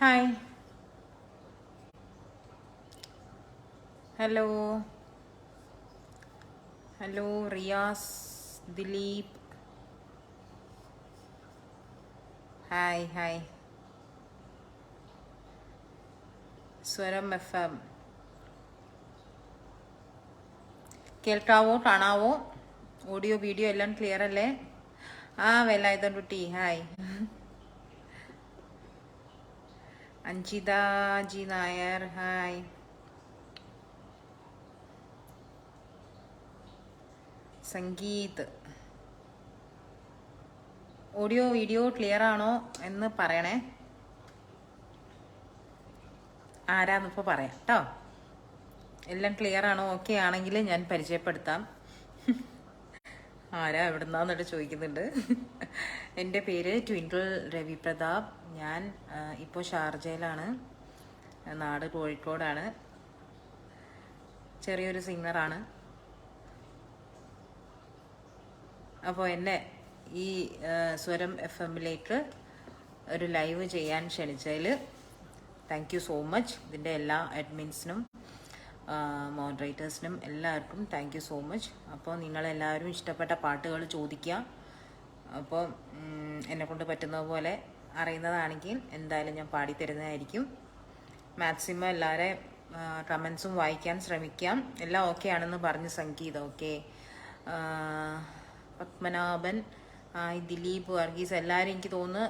Hi, hello hello Riyas, Dileep, hi hi. സ്വരം FM കേൾക്കാവോ, കാണാവോ? ഓഡിയോ വീഡിയോ എല്ലാം ക്ലിയർ അല്ലേ? Velayudhan Kutty hi. Anjitha G Nair hi. Sangeeth, audio video clear ആണോ എന്ന് പറയണേ. ആരാന്നിപ്പോൾ പറയാം കേട്ടോ. എല്ലാം ക്ലിയർ ആണോ? ഓക്കെ ആണെങ്കിൽ ഞാൻ പരിചയപ്പെടുത്താം. ആരാ എവിടുന്നാന്നിട്ട് ചോദിക്കുന്നുണ്ട്. എൻ്റെ പേര് ട്വിങ്കിൾ രവി പ്രതാപ്. ഞാൻ ഇപ്പോൾ ഷാർജയിലാണ്, നാട് കോഴിക്കോടാണ്. ചെറിയൊരു സിംഗറാണ്. അപ്പോൾ എന്നെ ഈ സ്വരം FM-ലേക്ക് ഒരു ലൈവ് ചെയ്യാൻ ക്ഷണിച്ചതിൽ താങ്ക് യു സോ മച്ച്. ഇതിൻ്റെ എല്ലാ അഡ്മിൻസിനും മോഡറേറ്റേഴ്സിനും എല്ലാവർക്കും താങ്ക് യു സോ മച്ച്. അപ്പോൾ നിങ്ങളെല്ലാവരും ഇഷ്ടപ്പെട്ട പാട്ടുകൾ ചോദിക്കുക. അപ്പോൾ എന്നെക്കൊണ്ട് പറ്റുന്ന പോലെ അറിയുന്നതാണെങ്കിൽ എന്തായാലും ഞാൻ പാടിത്തരുന്നതായിരിക്കും. മാക്സിമം എല്ലാവരും കമൻസും വായിക്കാൻ ശ്രമിക്കാം. എല്ലാം ഓക്കെ ആണെന്ന് പറഞ്ഞ് സംഗീതം ഓക്കെ. പത്മനാഭൻ, ദിലീപ്, വർഗീസ് എല്ലാവരും എനിക്ക് തോന്നുന്നു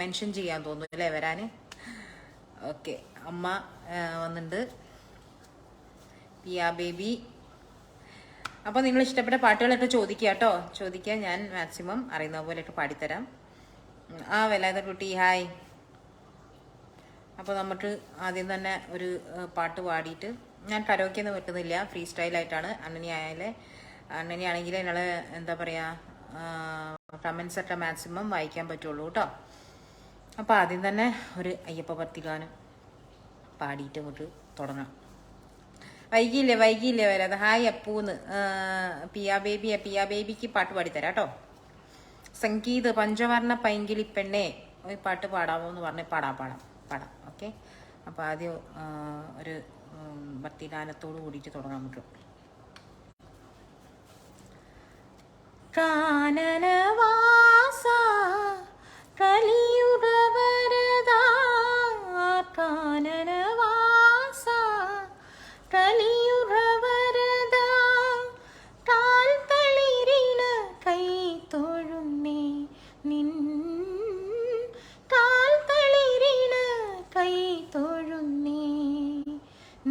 മെൻഷൻ ചെയ്യാൻ തോന്നുന്നു അല്ലേ വരാൻ. ഓക്കെ, അമ്മ വന്നിട്ടുണ്ട്, പിയ ബേബി. അപ്പോൾ നിങ്ങൾ ഇഷ്ടപ്പെട്ട പാട്ടുകളൊക്കെ ചോദിക്കുക കേട്ടോ, ചോദിക്കുക. ഞാൻ മാക്സിമം അറിയുന്ന പോലെയൊക്കെ പാടിത്തരാം. വേലായുധൻ കുട്ടി ഹായ്. അപ്പോൾ നമുക്ക് ആദ്യം തന്നെ ഒരു പാട്ട് പാടിയിട്ട്, ഞാൻ കരോക്കെയൊന്നും വെക്കുന്നില്ല, ഫ്രീ സ്റ്റൈലായിട്ടാണ്. അണ്ണനെയാണെങ്കിൽ ഞങ്ങൾ എന്താ പറയുക, കമൻസൊക്കെ മാക്സിമം വായിക്കാൻ പറ്റുള്ളൂ കേട്ടോ. അപ്പോൾ ആദ്യം തന്നെ ഒരു അയ്യപ്പ ഭക്തി ഗാനം പാടിയിട്ട് നമുക്ക് തുടങ്ങാം. വൈകിയില്ലേ വരാതെ. ഹായ് അപ്പൂന്ന്. പിയ ബേബിക്ക് പാട്ട് പാടിത്തരാം കേട്ടോ. സംഗീത്, പഞ്ചവർണ്ണ പൈങ്കിളി പെണ്ണേ ഒരു പാട്ട് പാടാമോ എന്ന് പറഞ്ഞ് പാടാം ഓക്കെ. അപ്പോൾ ആദ്യം ഒരു ഭക്തിഗാനത്തോട് കൂടിയിട്ട് തുടങ്ങാം നമുക്ക്. കാനനവാസ കലിയുഗ വരദാ, കാനനവാസ കലിയുഗ വരദാ, കാൽത്തളിരിന കൈ തൊഴുന്നേ നിൻ, കാൽത്തളിരിന കൈ തൊഴുന്നേ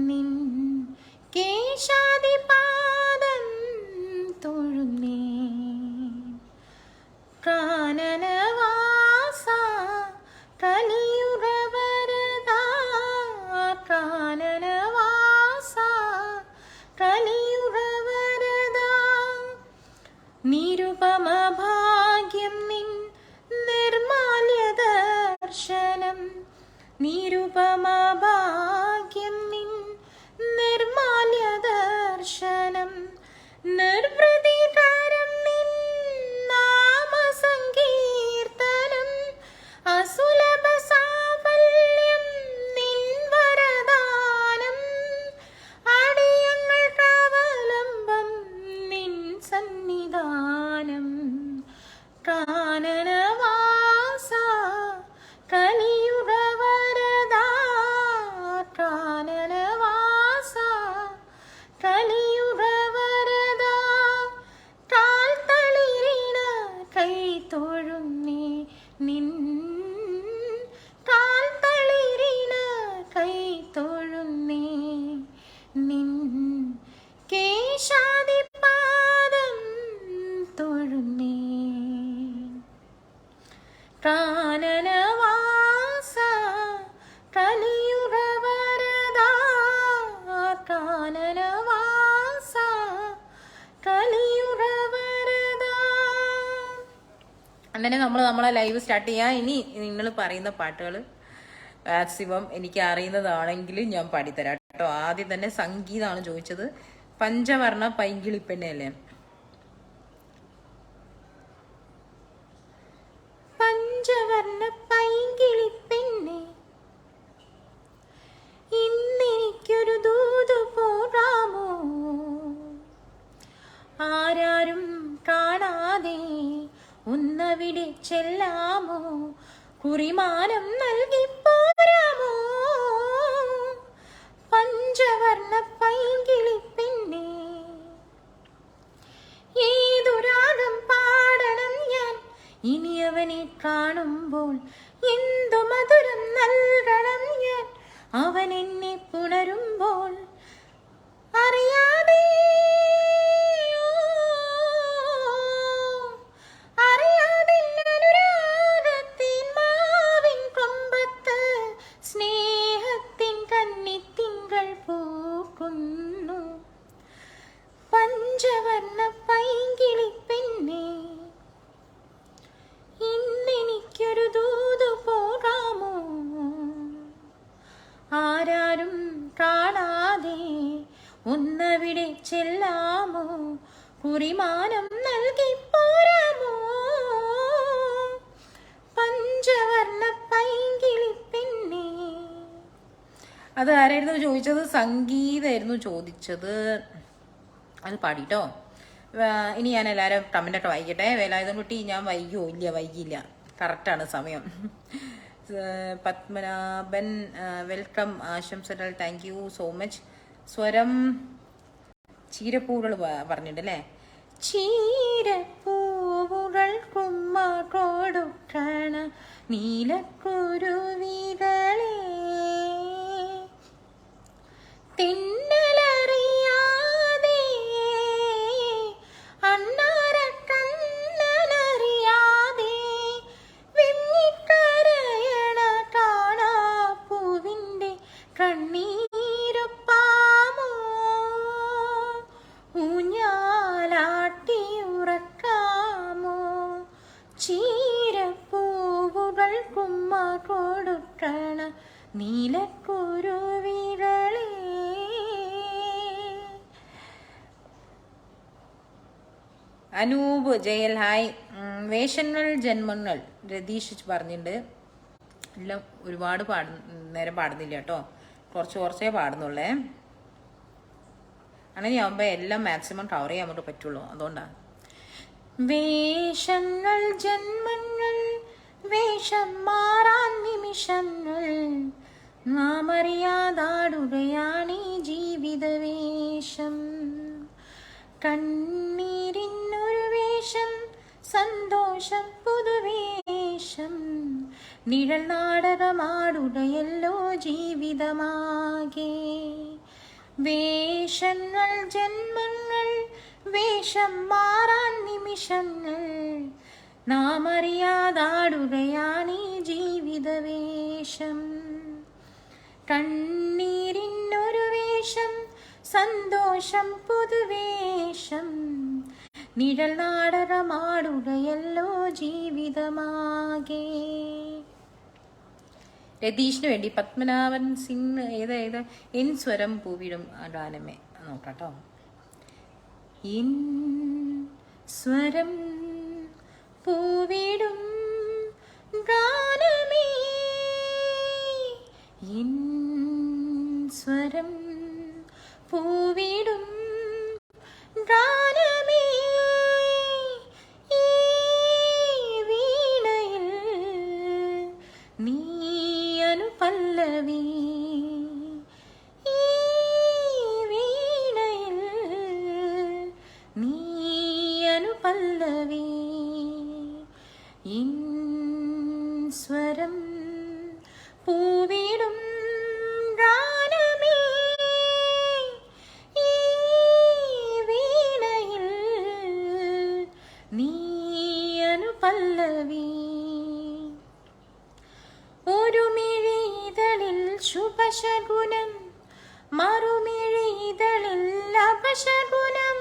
നിൻ, കേശാദിപാദം തൊഴുന്നേ. കാനനവാസ കലിയുഗ വരദാ, കാനനവാസ കലിയുഗ വരദാ, നിരുപമ ഭാഗ്യം നിൻ നിർമാല്യ ദർശനം, നിരുപമ ഭാഗ്യം നിൻ നിർമാല്യ ദർശനം, നിർവൃതികരം നിൻ നാമസങ്കീർത്തനം, അസുലഭ സാഫല്യം നിൻ വരദാനം, അടിയങ്ങൾക്കവലംബം നിൻ സന്നിധാനം. കാനനവാസ കലിയുഗ വരദാ, കാനനവാസ കലിയുഗ വരദാ, കാൽത്തളിരിന കൈ തൊഴുന്നേ നിൻ, കാൽത്തളിരിന കൈ തൊഴുന്നേ നിൻ, കേശാദിപാദം തൊഴുന്നേ. കാനനവാസ കലിയുഗ വരദാ, കാനനവാസ കലിയുഗ വരദാ. അങ്ങനെ നമ്മളെ ലൈവ് സ്റ്റാർട്ട് ചെയ്യാം. ഇനി നിങ്ങൾ പറയുന്ന പാട്ടുകൾ മാക്സിമം എനിക്ക് അറിയുന്നതാണെങ്കിൽ ഞാൻ പാടിത്തരാം കേട്ടോ. ആദ്യം തന്നെ സംഗീതമാണ് ചോദിച്ചത്. പഞ്ചവർണ്ണ പൈങ്കിളിപ്പെണ്ണയല്ലേ? പഞ്ചവർണ്ണ പൈങ്കിളിപ്പെണ്ണെ കുറിമാനം നൽകി പോരാമോ പഞ്ചവർണ്ണ പൈങ്കിളി പെണ്ണേ. ഏതുരാഗം പാടണം ഞാൻ ഇനിയവനെ കാണുമ്പോൾ, എന്തു മധുരം നൽകണം ഞാൻ അവൻ എന്നെ പുണരുമ്പോൾ. അറിയാതെ അറിയാതെ അനുരാഗത്തിൻ മാവിൻ കൊമ്പത്ത് സ്നേഹത്തിൻ കന്നിത്തിങ്കൾ പൂക്കുന്നു. പഞ്ചവർണ്ണ പൈങ്കിളി പെണ്ണേ, ഇന്നെനിക്കൊരു ദൂതു പോകാമോ ആരാരും കാണാതെ ഒന്നവിടെ ചെല്ലാമോ കുറിമാനം നൽകി പോരാമോ പഞ്ചവർണ്ണ പൈങ്കിളി പെണ്ണേ. അത് ആരായിരുന്നു ചോദിച്ചത്? സംഗീതമായിരുന്നു ചോദിച്ചത്. അത് പാടിട്ടോ. ഇനി ഞാൻ എല്ലാവരും കമൻ്റൊക്കെ വായിക്കട്ടെ. വേലായുധം കുട്ടി, ഞാൻ വൈകിയോ? ഇല്ല, വൈകിയില്ല, കറക്റ്റാണ് സമയം. പത്മനാഭൻ വെൽക്കം, ആശംസകൾ, താങ്ക് യു സോ മച്ച്. സ്വരം ചീരപ്പൂവുകൾ പറഞ്ഞിട്ടല്ലേ? ചീരപ്പൂവുകൾ കുമ്മ കൊടുക്കണ നീലക്കുരുവികളെ, തിന്നലറിയാതെ അണ്ണാര കണ്ണനറിയാതെ വെമ്മിക്കരയണ കാണാ പൂവിൻ്റെ കണ്ണീരൊപ്പാമോ ഊഞ്ഞാലാട്ടി ഉറക്കാമോ ചീരപ്പൂവുകൾ കുമ്മ കൊടുക്കണ നീലക്കുരുവികളെ. അനൂപ് ജയൽ ഹായ്. വേഷങ്ങൾ ജന്മങ്ങൾ രതീഷ് പറഞ്ഞിട്ടുണ്ട്. എല്ലാം ഒരുപാട് നേരം പാടുന്നില്ല കേട്ടോ, കുറച്ചേ പാടുന്നുള്ളേ. അങ്ങനെയാവുമ്പോൾ എല്ലാം മാക്സിമം കവർ ചെയ്യാൻ വേണ്ടി പറ്റുള്ളൂ, അതുകൊണ്ടാണ്. വേഷങ്ങൾ ജന്മങ്ങൾ വേഷം മാറാൻ നിമിഷങ്ങൾ, നാം അറിയാതാടുകയാണീ ജീവിത വേഷം. കണ്ണീരിന്നൊരു വേഷം, സന്തോഷം പുതുവേഷം, നിഴൽ നാടകമാടുകയല്ലോ ജീവിതമാകെ. വേഷങ്ങൾ ജന്മങ്ങൾ വേഷം മാറാൻ നിമിഷങ്ങൾ, നാം അറിയാതാടുകയാണീ ജീവിത വേഷം. കണ്ണീരിന്നൊരു വേഷം, സന്തോഷം പുതുവേഷം, നിഴൽ നാടകമാടുകയല്ലോ ജീവിതമാകെ. രതീഷിന് വേണ്ടി പത്മനാഭൻ സിംഗ് ഏത് എൻ സ്വരം പൂവിടും ഗാനമേ നോക്കാട്ടോ. എൻ സ്വരം പൂവിടും ഗാനമേ, എൻ സ്വരം പൂവിടും ഗാനമേ, ഈ വീണയിൽ നീ അനുപല്ലവി, ഈ വീണയിൽ നീ അനുപല്ലവി, ഇൻ സ്വരം പൂവിടും ഗാനമേ, ഈ വീണയിൽ നീ അനുപല്ലവി. ഒരു മിഴിതളിൽ ശുഭശകുനം, മറുമിഴിതളിൽ അപശകുനം.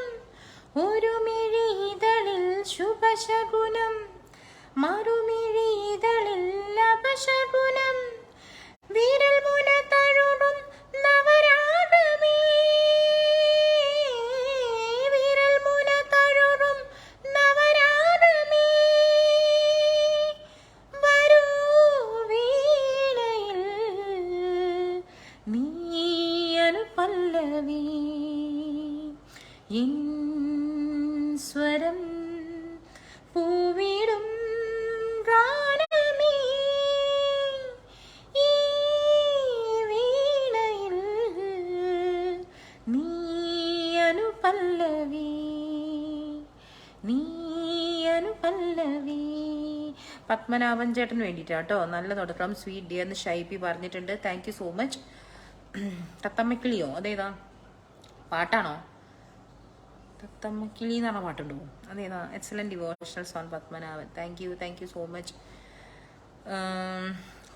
ഒരു മിഴിതളിൽ ശുഭശകുനം, മറുമിഴിതളിൽ അപശകുനം. വിരൽ മുന തഴുകും നവരാഗമേ, വിരൽ മുന തഴുകും നവരാഗമേ, വരൂ വീണയിൽ നീ അനുപല്ലവി, എൻ സ്വരം പൂവിടും ഗാനമേ, പല്ലവി നീ അനുപല്ലവി. പത്മനാഭൻ ചേട്ടന് വേണ്ടിയിട്ടാട്ടോ. നല്ല തുടക്കം. സ്വീറ്റ് ഡിയർ എന്ന് ഷൈബി പറഞ്ഞിട്ടുണ്ട്. Thank you so much. തത്തമ്മക്കിളിയോ അതേതാ പാട്ടാണോ? തത്തമ്മക്കിളി എന്ന് പറഞ്ഞ പാട്ടുണ്ടോ? അതേതാ? Excellent devotional song Padmanabhan. Thank you so much.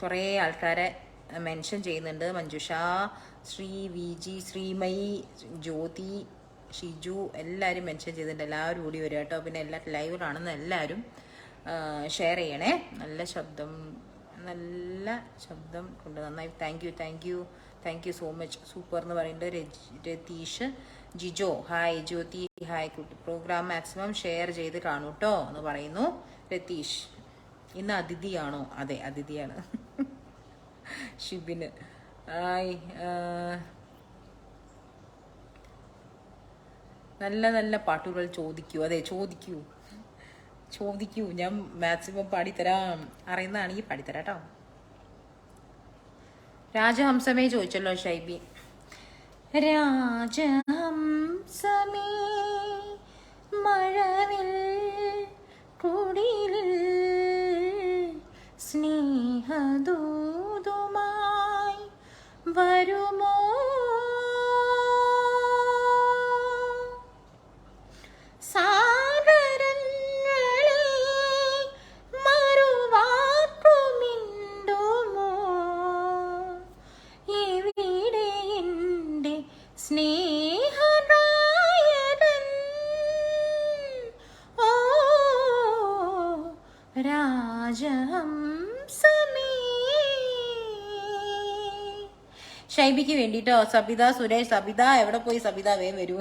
കുറേ ആൾക്കാരെ മെൻഷൻ ചെയ്യുന്നുണ്ട്. മഞ്ജുഷ, ശ്രീ വി ജി, ശ്രീമയി, ജ്യോതി, ഷിജു എല്ലാവരും മെൻഷൻ ചെയ്തിട്ടുണ്ട്. എല്ലാവരും കൂടി വരും കേട്ടോ. പിന്നെ എല്ലാ ലൈവ് കാണുന്ന എല്ലാവരും ഷെയർ ചെയ്യണേ. നല്ല ശബ്ദം കൊണ്ട് നന്നായി. Thank you so much. Super എന്ന് പറയുന്നത് Ratheesh. Jijo hi. Jyothi hi. Program maximum share ചെയ്ത് കാണൂ കേട്ടോ എന്ന് പറയുന്നു രതീഷ്. ഇന്ന് അതിഥിയാണോ? അതെ, അതിഥിയാണ്. ഷിബിന് ഹായ്. നല്ല പാട്ടുകൾ ചോദിക്കൂ. അതെ, ചോദിക്കൂ. ഞാൻ മാക്സിമം പാടിത്തരാം. അറിയുന്നതാണെങ്കിൽ പാടിത്തരാം കേട്ടോ. രാജഹംസമേ ചോദിച്ചല്ലോ ഷൈബി. രാജഹംസമേ മഴവിൽ കുടിലിൽ സ്നേഹദൂതുമായി വരുമോ? സാഗരങ്ങളെ മറുവാക്കുമിണ്ടുമോ? ഇവിടെ എൻ്റെ സ്നേഹനായകൻ. ഓ രാജഹംസമേ. ഷൈബിക്ക് വേണ്ടിട്ടോ. സബിത സുരേഷ്. സബിത എവിടെ പോയി? സബിത വേഗം വരൂ.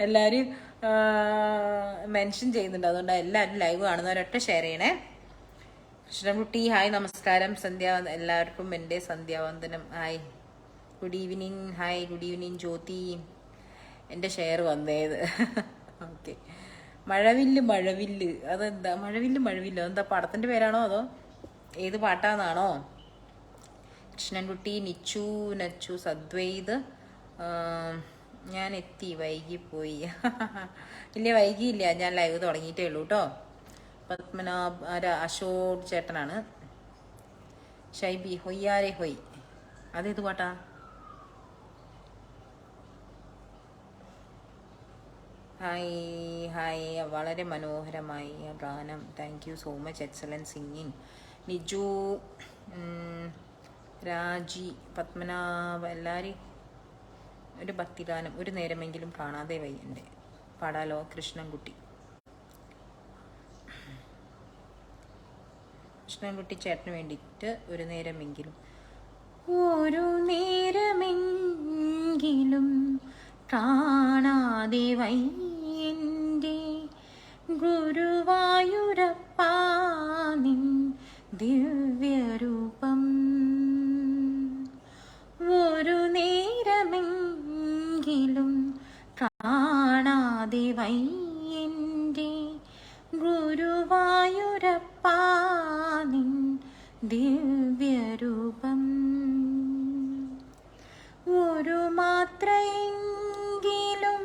എല്ലാവരും മെൻഷൻ ചെയ്യുന്നുണ്ട്. അതുകൊണ്ട് എല്ലാവരും ലൈവ് കാണുന്നവരൊക്കെ ഷെയർ ചെയ്യണേ. കൃഷ്ണൻകുട്ടി ഹായ്. നമസ്കാരം. എല്ലാവർക്കും എൻ്റെ സന്ധ്യാവന്ദനം. Hi, good evening. Hi, good evening Jyothi. എൻ്റെ ഷെയർ വന്നേത്. ഓക്കെ. മഴവില്ല് അതെന്താ? മഴവില്ല് അതെന്താ പടത്തിൻ്റെ പേരാണോ അതോ ഏത് പാട്ടാന്നാണോ? കൃഷ്ണൻകുട്ടി, നച്ചു, സദ്വൈത്. ഞാൻ എത്തി, വൈകിപ്പോയി. ഇല്ല, വൈകിയില്ല. ഞാൻ ലൈവ് തുടങ്ങിയിട്ടേ ഉള്ളൂ കേട്ടോ. പത്മനാഭ അശോക് ചേട്ടനാണ്. ഷൈബി ഹൊയ്യാരെ ഹൊയ്. അതേത് പാട്ടാ? ഹായ്. വളരെ മനോഹരമായി ഗാനം. Thank you so much. Excellent singing. Niju, രാജി, പത്മനാഭ എല്ലാവരും ഒരു ഭക്തിഗാനം ഒരു നേരമെങ്കിലും കാണാതെ വയ്യൻ്റെ പാടാലോ? കൃഷ്ണൻകുട്ടി ചേട്ടന് വേണ്ടിയിട്ട് ഒരു നേരമെങ്കിലും കാണാതെ വയ്യൻ്റെ ഗുരുവായൂരപ്പാ നിൻ ദിവ്യരൂപം. ഒരു നേരമെങ്കിലും കാണാതെ വയ്യൻ്റെ ഗുരുവായൂരപ്പാ നിൻ ദിവ്യരൂപം. ഒരു മാത്രയെങ്കിലും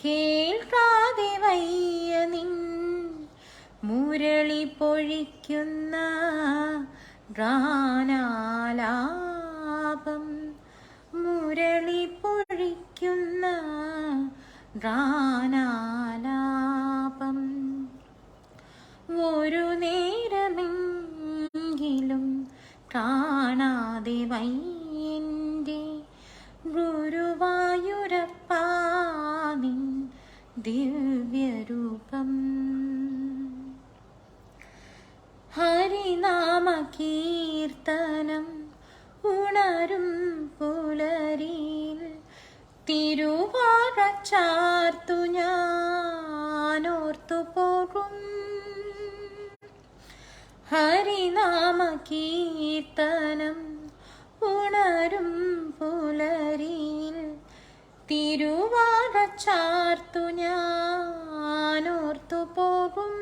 കേൾക്കാതെ വയ്യ നിൻ മുരളി പൊഴിക്കുന്ന ഗാനാലാപം. മുരളി പൊഴിക്കുന്ന ഗാനാലാപം. ഒരു നേരമെങ്കിലും കാണാതെ വയ്യൻ്റെ ഗുരുവായൂരപ്പാ നിൻ ദിവ്യരൂപം. ഹരിനാമ കീർത്തനം ഉണരും പുലരിയിൽ തിരുവാഴ ചാർത്തു ഞാനോർത്തു പോകും. ഹരിനാമ കീർത്തനം ഉണരും പുലരിയിൽ തിരുവാഴ ചാർത്തു ഞാനോർത്തു പോകും.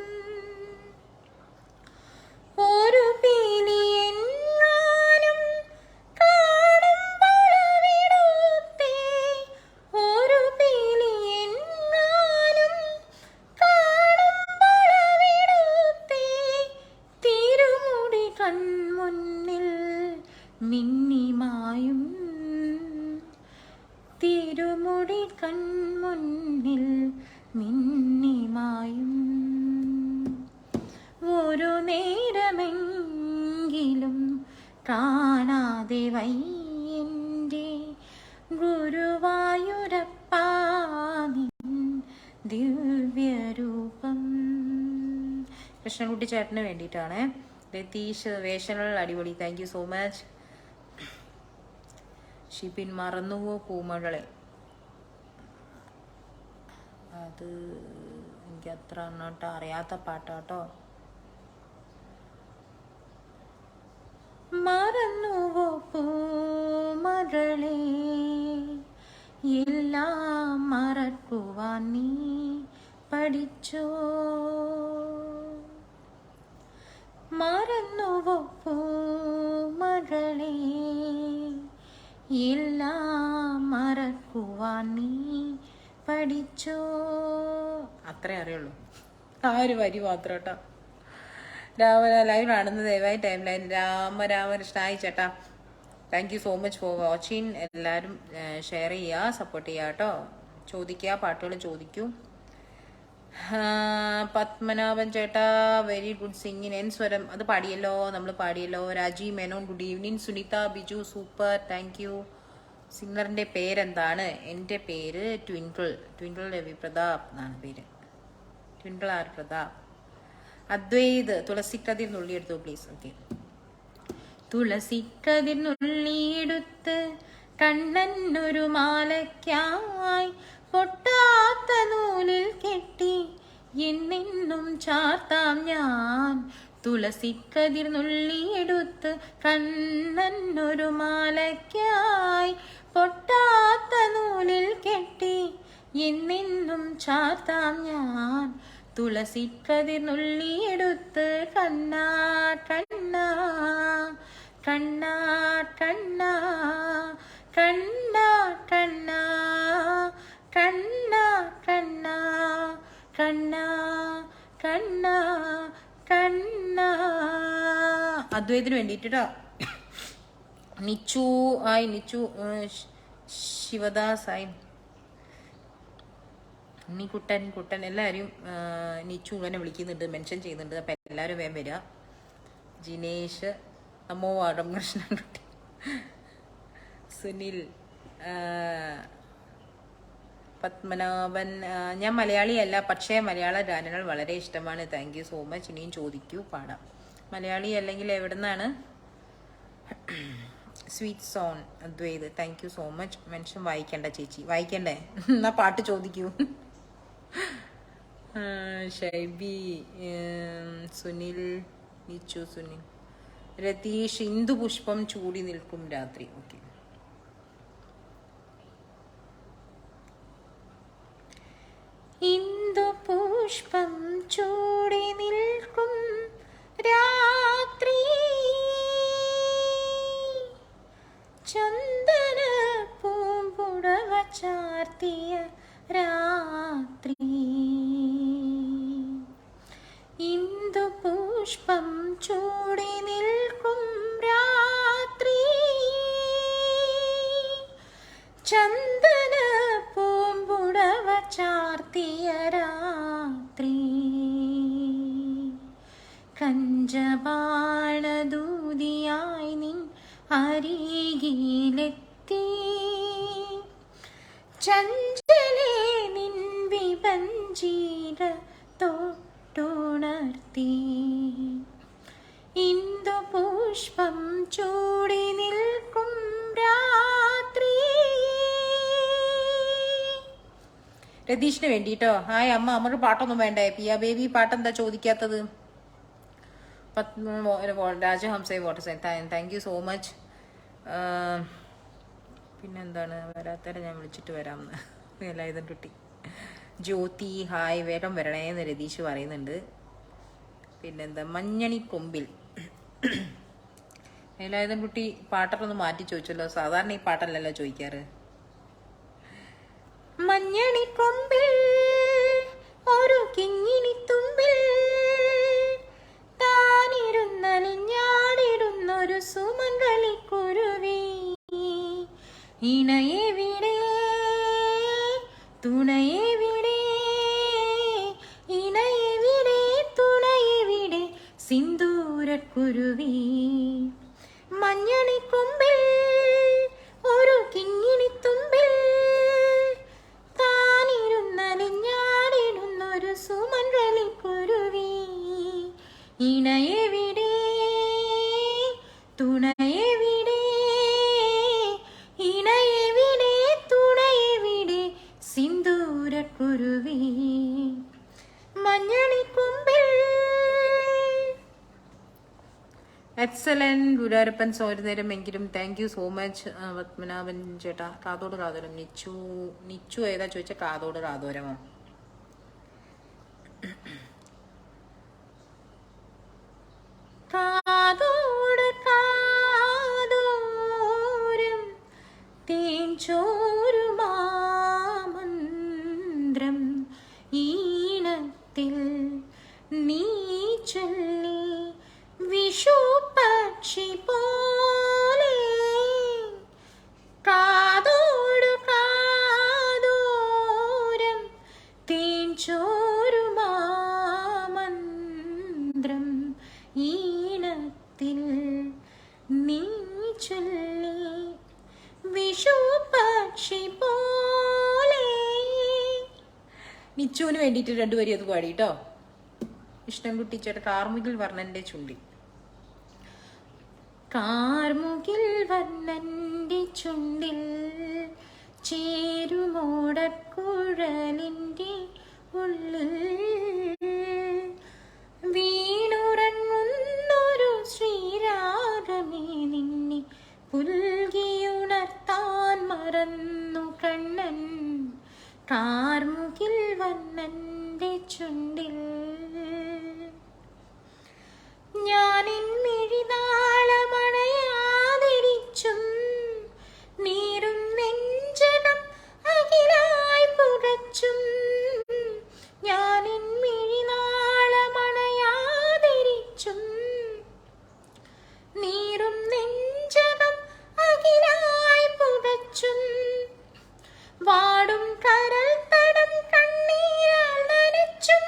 ഒരു പീലിയെങ്ങാനും കാണുമ്പോഴവിടുത്തെ ഒരു പീലി കൺമുന്നിൽ മിന്നിമായും തിരുമുടി കൺമുന്നിൽ മിന്നിമായും ഒരു നേരമെങ്കിലും കാണാതെ വയ്യൻ്റെ ഗുരുവായൂരപ്പാ നിൻ ദിവ്യരൂപം. കൃഷ്ണൻകുട്ടി ചേട്ടന് വേണ്ടിയിട്ടാണ്. രതീഷ് വേഷങ്ങൾ അടിപൊളി, താങ്ക് യു സോ മച്ച്. ഷിപ്പിൻ മറന്നുവോ പൂമകളെ, അത് എനിക്ക് അത്ര അങ്ങോട്ട് അറിയാത്ത പാട്ടാട്ടോ. മറന്നുവോ പൂമകളെ എല്ലാം മറക്കുവാൻ നീ പഠിച്ചോ, മറന്നുവോ പൂമകളെ എല്ലാം മറക്കുവാൻ നീ പഠിച്ചോ. അത്രേ അറിയുള്ളൂ, ആ ഒരു വരി മാത്രം കേട്ടോ. ലൈവ് കാണുന്നത് ദയവായി ടൈം ലൈൻ. രാമകൃഷ്ണായി ചേട്ടാ, thank you so much for watching. എല്ലാവരും ഷെയർ ചെയ്യുക, സപ്പോർട്ട് ചെയ്യുക കേട്ടോ. ചോദിക്കുക, പാട്ടുകൾ ചോദിക്കൂ. പത്മനാഭൻ ചേട്ടാ വെരി ഗുഡ് സിംഗിങ്. എൻ സ്വരം അത് പാടിയല്ലോ, നമ്മൾ പാടിയല്ലോ. Raji Menon good evening. Sunitha Biju super, thank you. സിംഗറിൻ്റെ പേരെന്താണ്? എൻ്റെ പേര് ട്വിങ്കിൾ രവി പ്രതാപ് എന്നാണ് പേര്. Twinkle R Prathap. അദ്വൈത് തുളസിക്കതിർ നുള്ളിയെടുത്തു പ്ലീസ്. ഓക്കെ. തുളസിക്കതിർ നുള്ളിയെടുത്ത് കണ്ണനൊരു മാലയ്ക്കായി പൊട്ടാത്ത നൂലിൽ കെട്ടി എന്നെന്നും ചാർത്താം ഞാൻ. തുളസിക്കതിർ നുള്ളിയെടുത്ത് കണ്ണനൊരു മാലയ്ക്കായി പൊട്ടാത്ത നൂലിൽ കെട്ടി എന്നെന്നും ചാർത്താം ഞാൻ. തുളസിക്കതിർ നുള്ളിയെടുത്ത് കണ്ണാ കണ്ണാ കണ്ണാ കണ്ണാ കണ്ണാ കണ്ണാ കണ്ണാ കണ്ണാ കണ്ണാ കണ്ണാ കണ്ണാ. അദ്വൈതിന് വേണ്ടിട്ടോ. നിച്ചു ആയി, നിച്ചു ശിവദാസ് ആയി, കുട്ടൻ എല്ലാവരും നിച്ചു ഇങ്ങനെ വിളിക്കുന്നുണ്ട്, മെൻഷൻ ചെയ്യുന്നുണ്ട്. അപ്പം എല്ലാവരും വേഗം വരിക. ജിനേഷ്, അമ്മോ വാടം, കൃഷ്ണൻകുട്ടി, സുനിൽ, പത്മനാഭൻ. ഞാൻ മലയാളിയല്ല, പക്ഷേ മലയാള ഗാനങ്ങൾ വളരെ ഇഷ്ടമാണ്. Thank you so much. ഇനിയും ചോദിക്കൂ, പാടാം. മലയാളി അല്ലെങ്കിൽ എവിടെ നിന്നാണ്? Sweet son Adwaith, thank you so much. Mention വായിക്കണ്ട ചേച്ചി, വായിക്കണ്ടേ? എന്നാ പാട്ട് ചോദിക്കൂ. ഷൈബി, സുനിൽ, നിച്ചു, സുനിൽ, രതീഷ്. ഇന്ദുപുഷ്പം ചൂടി നിൽക്കും രാത്രി. ഓക്കെ. ഇന്ദുപുഷ്പം ചൂടി നിൽക്കും രാത്രി, ചന്ദന പൂമ്പുടവ ചാർത്തിയ രാത്രി. ഇന്ദുപുഷ്പം ചൂടി നിൽക്കും രാത്രി, ചന്ദന പൂമ്പുടവ ചാർത്തിയ രാത്രി. കഞ്ചബാണദൂതിയായി നിൻ അരികിലെത്തി, ചഞ്ചലേ നിൻ വിഭഞ്ചിര തൊട്ടുണർത്തി. ഇന്ദുപുഷ്പം ചൂടി നിൽക്കും രാത്രി. രതീഷിന് വേണ്ടിട്ടോ. ഹായ് അമ്മ, അമ്മക്ക് പാട്ടൊന്നും വേണ്ടേ? പിയ ബേബി പാട്ടെന്താ ചോദിക്കാത്തത്? രാജഹംസേ water, thank you so much. പിന്നെന്താണ് വരാത്തവരെ ഞാൻ വിളിച്ചിട്ട് വരാമെന്ന്. വേലായുധൻ കുട്ടി. ജ്യോതി ഹായ്, വേഗം വരണേന്ന് രതീഷ് പറയുന്നുണ്ട്. പിന്നെന്താ മഞ്ഞണിക്കൊമ്പിൽ. വേലായുധൻ കുട്ടി പാട്ടൊന്ന് മാറ്റി ചോദിച്ചല്ലോ, സാധാരണ ഈ പാട്ടല്ലല്ലോ ചോദിക്കാറ്. മഞ്ഞണിക്കൊമ്പിൽ ഒരു കിങ്ങിണി തുമ്പിൽ താനിരുന്നലിഞ്ഞാടി ഒരു സുമംഗലിക്കുരുവി ഇണയെവിടെ തുണയെവിടെ ഇണയെവിടെ തുണയെവിടെ സിന്ദൂരക്കുരുവി മഞ്ഞണിക്കൊമ്പിൽ ഒരു കിങ്ങിണിത്തുമ്പിൽ താനിരുന്നലിഞ്ഞാടിടുന്നൊരു സുമംഗലിക്കുരുവി ഇണയെവിടെ തുണയെവിടെ ഇണയെവിടെ തുണയെവിടെ സിന്ദൂരക്കുരുവി മഞ്ഞണിക്കൊമ്പിൽ. എക്സലന്റ് ഗുരുവായൂരപ്പൻ ഒരു നേരമെങ്കിലും. Thank you so much Padmanabhan ചേട്ടാ. കാതോട് കാതോരം നിച്ചു ഏതാ ചോദിച്ച കാതോട് കാതോരമോ? കാതോട് കാതോരം തേൻചോരുമാമന്ത്രം ഈണത്തിൽ നീ ചൊല്ലി വിഷു പക്ഷി പോലെ കാതോട് കാതോരം തേൻചോരുമാമന്ത്രം ഈണത്തിൽ നീ ചൊല്ലി വിഷു പക്ഷി പോലെ. നിച്ചുവിന് വേണ്ടിയിട്ട് രണ്ടുപേരും അത് പാടി കേട്ടോ. കൃഷ്ണൻകുട്ടി ചേട്ടൻ കാർമുകിൽ വർണ്ണന്റെ ചുണ്ടിൽ. കാർമുകിൽ വർണ്ണന്റെ ചുണ്ടിൽ ചേരുമോടക്കുഴലിൻ്റെ ഉള്ളിൽ വീണുറങ്ങുന്നൊരു ശ്രീരാഗമേ നിന്നെ പുൽകിയുണർത്താൻ മറന്നു കണ്ണൻ. കാർമുകിൽ വർണ്ണന്റെ ചുണ്ടിൽ ഞാനിൻ മിഴിനാളമണയാതിരിച്ചും നീറും നെഞ്ചകം അകിലായി പുകച്ചും ഞാനിൻ മിഴിനാളമണയാതിരിച്ചും നീറും നെഞ്ചകം അകിലായി പുകച്ചും വാടും കരൾ തടം കണ്ണീരാൽ നനച്ചും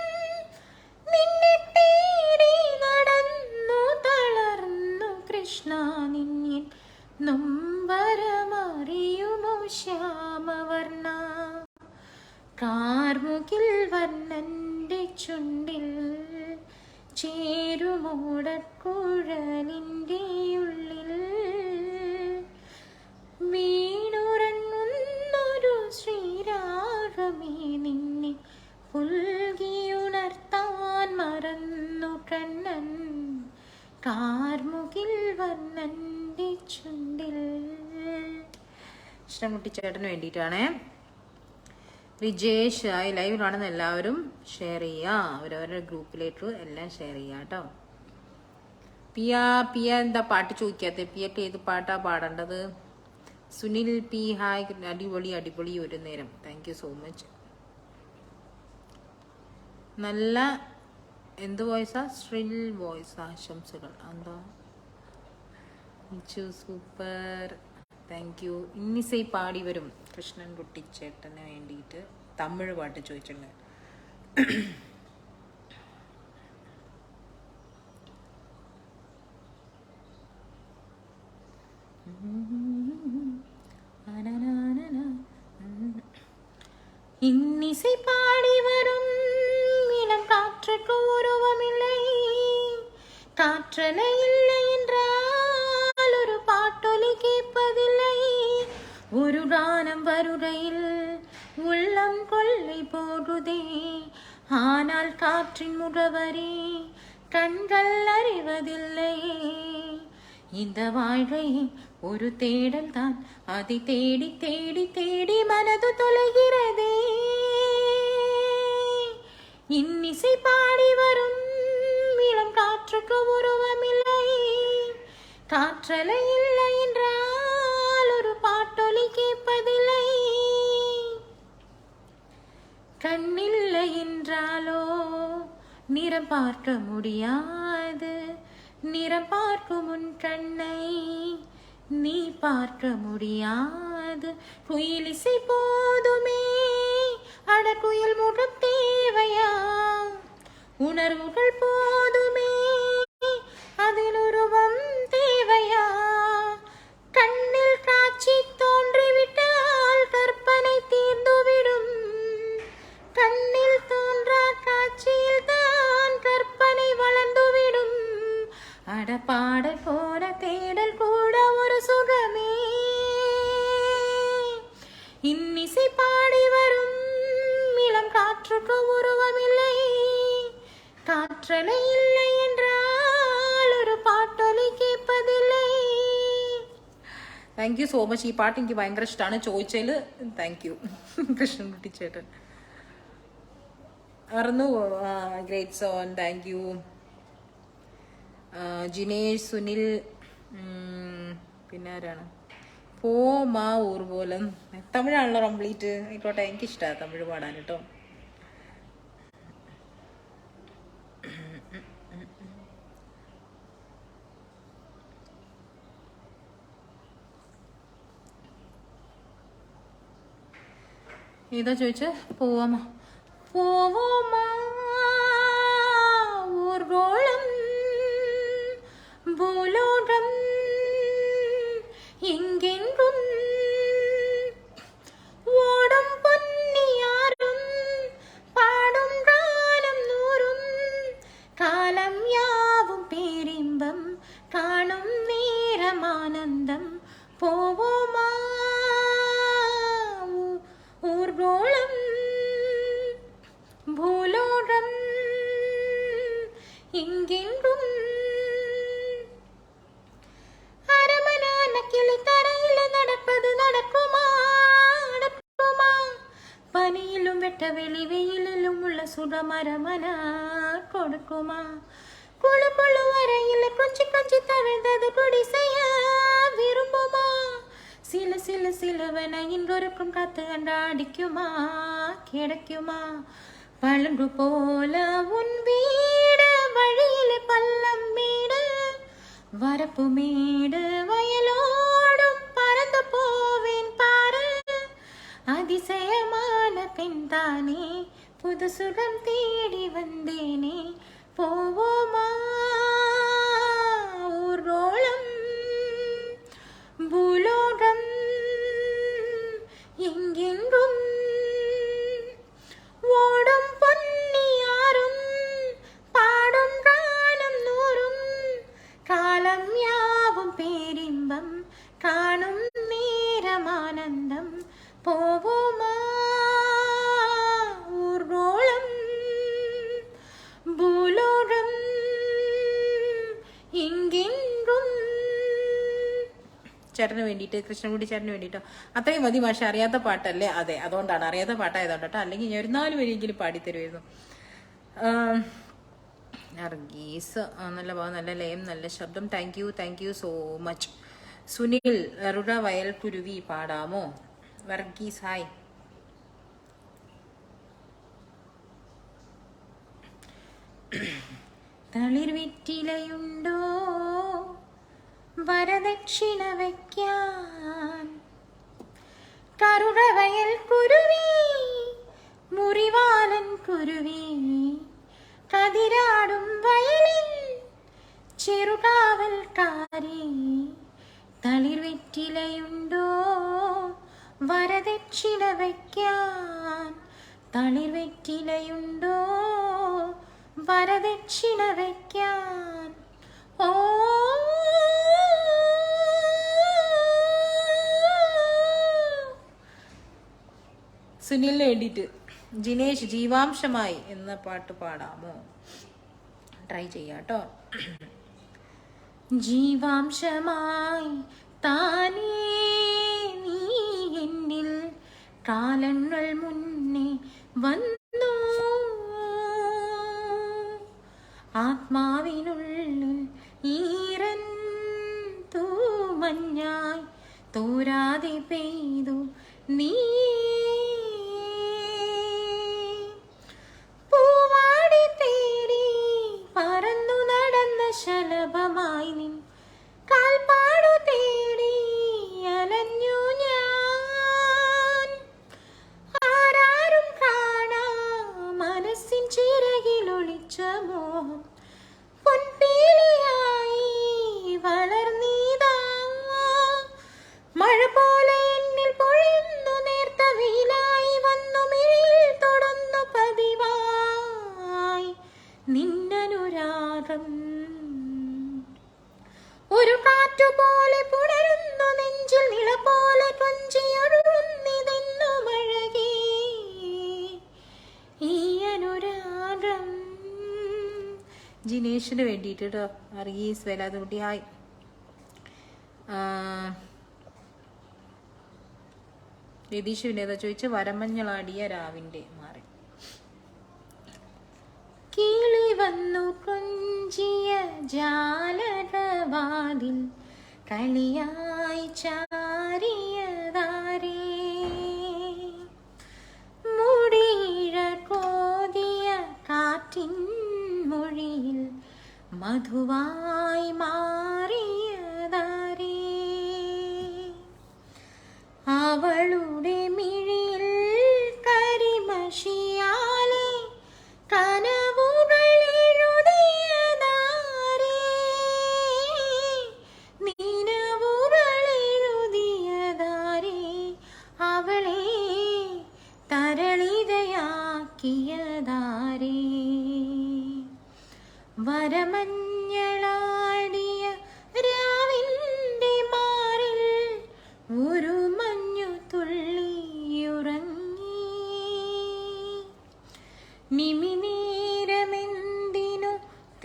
നിന്നെ തേടി നടന്നു തളർന്നു കൃഷ്ണ നിന്നിൻ നൊമ്പരമറിയുമോ ശ്യാമവർണ്ണ. കാർമുകിൽ വർണ്ണന്റെ ചുണ്ടിൽ ചേരുമോടക്കുഴലിൻ്റെ ഉള്ളിൽ വീണുറങ്ങുന്നൊരു ശ്രീരാഗമേ നിന്നെ പുൽകിയുണർത്താൻ മറന്നു കണ്ണൻ. കാർമുകിൽ വർണ്ണന്റെ ചുണ്ടിൽ. കൃഷ്ണൻകുട്ടി ചേട്ടന് വേണ്ടിയിട്ടാണ്. റിജേഷ് ആയി ലൈവ് കാണുന്ന എല്ലാവരും ഷെയർ ചെയ്യുക. അവരവരുടെ ഗ്രൂപ്പിലേക്ക് എല്ലാം ഷെയർ ചെയ്യുക കേട്ടോ. പിയ എന്താ പാട്ട് ചോദിക്കാത്ത? പിയക്ക് ഏത് പാട്ടാ പാടേണ്ടത്? Sunil P hi. അടിപൊളി ഒരു നേരം. Thank you so much. നല്ല എന്ത് വോയിസാ? സ്ട്രിൽ വോയിസ്. ആശംസകൾ. എന്താ സൂപ്പർ. Thank U. ഇന്നിസൈ പാടി വരും. കൃഷ്ണൻകുട്ടി ചേട്ടന് വേണ്ടിയിട്ട് തമിഴ് പാട്ട് ചോദിച്ചിട്ടുണ്ട്. இன்னிசை பாடி வரும் இளம் காற்றுக்கு உருவமில்லை. காற்றலை இல்லை என்றால் ஒரு பாட்டொலி கேட்பதில்லை. ஒரு கானம் வருகையில் உள்ளம் கொள்ளை போகுதே. ஆனால் காற்றின் முகவரி கண்கள் அறிவதில்லை. இந்த வாழ்க்கை ஒரு தேடல் தான். அதை தேடி தேடி தேடி மனது தொலைகிறதே. இன்னிசை பாடி வரும் இளம் காற்றுக்கு உருவமில்லை. காற்றலை இல்லை என்றால் ஒரு பாட்டொலி கேட்பதில்லை. கண்ணில்லை என்றாலோ நிறம் பார்க்க முடியாது. நிறம் பார்க்கும் உன் கண்ணை நீ பார்க்க முடியாது. குயிலிசை போதுமே அட குயில் முகம் தேவையா, உணர்வுகள் போதுமே அதில் உருவம் தேவையா. கண்ணில் காட்சி தோன்றிவிட்டால் கற்பனை தீர்ந்துவிடும். கண்ணில் தோன்றா காட்சியில் தான் கற்பனை வளர்ந்துவிடும். அட பாடல் போல தேடல் கூட ஒரு சுகமே. இன்னிசை பாடி வரும் இளம் காற்றுக்கு உருவமில்லை. காற்றலை இல்லை என்றால் ஒரு പാട്ടൊലി കേൾപ്പതില്ലേ. Thank you so much. ഈ പാട്ട് എനിക്ക് ഭയങ്കര ഇഷ്ടമാണ്. ചോദിച്ചതിൽ താങ്ക് യു കൃഷ്ണൻകുട്ടി ചേട്ടൻ. അറിഞ്ഞു. Great zone. Thank U Jinesh, Sunil, പിന്നെ ആരാണ്, പോ മാ ഊർപോലം. തമിഴാണല്ലോ കംപ്ലീറ്റ്. ആയിക്കോട്ടെ, എനിക്കിഷ്ടമാണ് തമിഴ് പാടാൻ കേട്ടോ. ഏതാ ചോദിച്ച? പോവാമോ പോവുമാ ഊർഗോളം ഭൂലോകം എങ്കെങ്കും ഓടും പൊന്നിയാറും പാടും ഗാനം നൂറും കാലം യാവും പേരിമ്പം കാണും നേരമാനന്ദം. പോവുമാ ഊർഗോളം ഭൂലോകം എങ്കെങ്കും. அரமனான கிளி தரையில நடப்பது நடக்குமா நடக்குமா. பனியிலும் வெட்ட வெளி வெயிலிலும் உள்ள சுடமரமன கொடுக்குமா. குழு குழு வரையில கொஞ்சி கொஞ்சி தழுந்தது குடிசைய விரும்புமா. சில சில சிலவன இன்றொருக்கும் காத்து அண்டாடிக்குமா கிடைக்குமா. பழங்கு போல உன் வீடு வழியில பள்ளம் வீடு வரப்பு மேடு வயலோடும் பறந்து போவேன் பாரு. அதிசயமான பெண் தானே புது சுகம் தேடி வந்தேனே. போவோமா ஊர்கோளம் பூலோகம் எங்கெங்கும் ஓடும் பொன்னியாரும் பாடும் கானம் நூறும் காலம் யாவும் பேரின்பம் காணும் நேரமானந்தம். போவோமா ஊர்கோளம் பூலோகம் എങ്കെങ്കും. ചേട്ടന് വേണ്ടിയിട്ട്, കൃഷ്ണൻകുട്ടി ചേട്ടന് വേണ്ടിയിട്ടോ. അത്രയും മതി മാഷെ. അറിയാത്ത പാട്ടല്ലേ? അതെ, അതുകൊണ്ടാണ്. അറിയാത്ത പാട്ടായതുകൊണ്ട് കേട്ടോ. അല്ലെങ്കിൽ ഞാൻ ഒരു 4 വരിയെങ്കിലും പാടിത്തരുമായിരുന്നു. നർഗീസ് നല്ല ഭാവം, നല്ല ലയം, നല്ല ശബ്ദം. Thank you so much. Sunil, റുട വയൽ കുരുവി പാടാമോ? വർഗീസ് ഹായ്. തളിർ വെറ്റിലയുണ്ടോ വരദക്ഷിണ വയ്ക്കാൻ. കറുടവയൽ കുരുവി മുറിവാലൻ കുരുവി കതിരാടും വയലിൽ ചെറുകാവൽക്കാരി. തളിർ വെറ്റിലയുണ്ടോ വരദക്ഷിണ വയ്ക്കാൻ. തളിർ വെറ്റിലയുണ്ടോ വരദക്ഷിണ വയ്ക്കാൻ. ഓ സുനിലിന് വേണ്ടിയിട്ട് ജിനേഷ്, ജീവാംശമായി എന്ന പാട്ട് പാടാമോ? ട്രൈ ചെയ്യാട്ടോ. ജീവാംശമായി താനേ നീ എന്നിൽ കാലങ്ങൾ മുന്നേ വന്നു. ആത്മാവിനുള്ളിൽ ഈരൻ തൂമഞ്ഞായി തോരാതെ പെയ്തു നീ. പൂവാടി തേടി പറന്നു നടന്ന ശലഭമായി ഒരു കാറ്റുപോലെ പുണരുന്നു നെഞ്ചിൽ നിള പോലെ കൊഞ്ചിയൊഴുകുന്നിതെന്നു മഴകി ഈ അനുരാഗം. ജിനേഷിന് വേണ്ടിയിട്ട് കേട്ടോ. അറീസ് വേലാതുകുട്ടി ഹായ്. രതീഷ് വിനേത ചോദിച്ച് വരമഞ്ഞളാടിയ രാവിന്റെ മാറി. കിളി വന്നു കൊഞ്ചിയ ജാലകവാതിൽ കളിയായി ചാരിയതാരേ മുടിയിഴ കോതിയ കാറ്റിൻ മൊഴിയിൽ മധുവായി മാറിയതാരേ അവളുടെ മിഴിയിൽ കരിമഷിയാലെ കനവുകൾ എഴുതിയതാരേ നിനവുകൾ എഴുതിയതാരേ അവളെ തരളിതയാക്കിയതാരേ വരമഞ്ഞളാടിയ രാവിന്റെ മാറിൽ ഒരു മഞ്ഞു തുള്ളിയുറങ്ങി നിമിനേരമെന്തിനു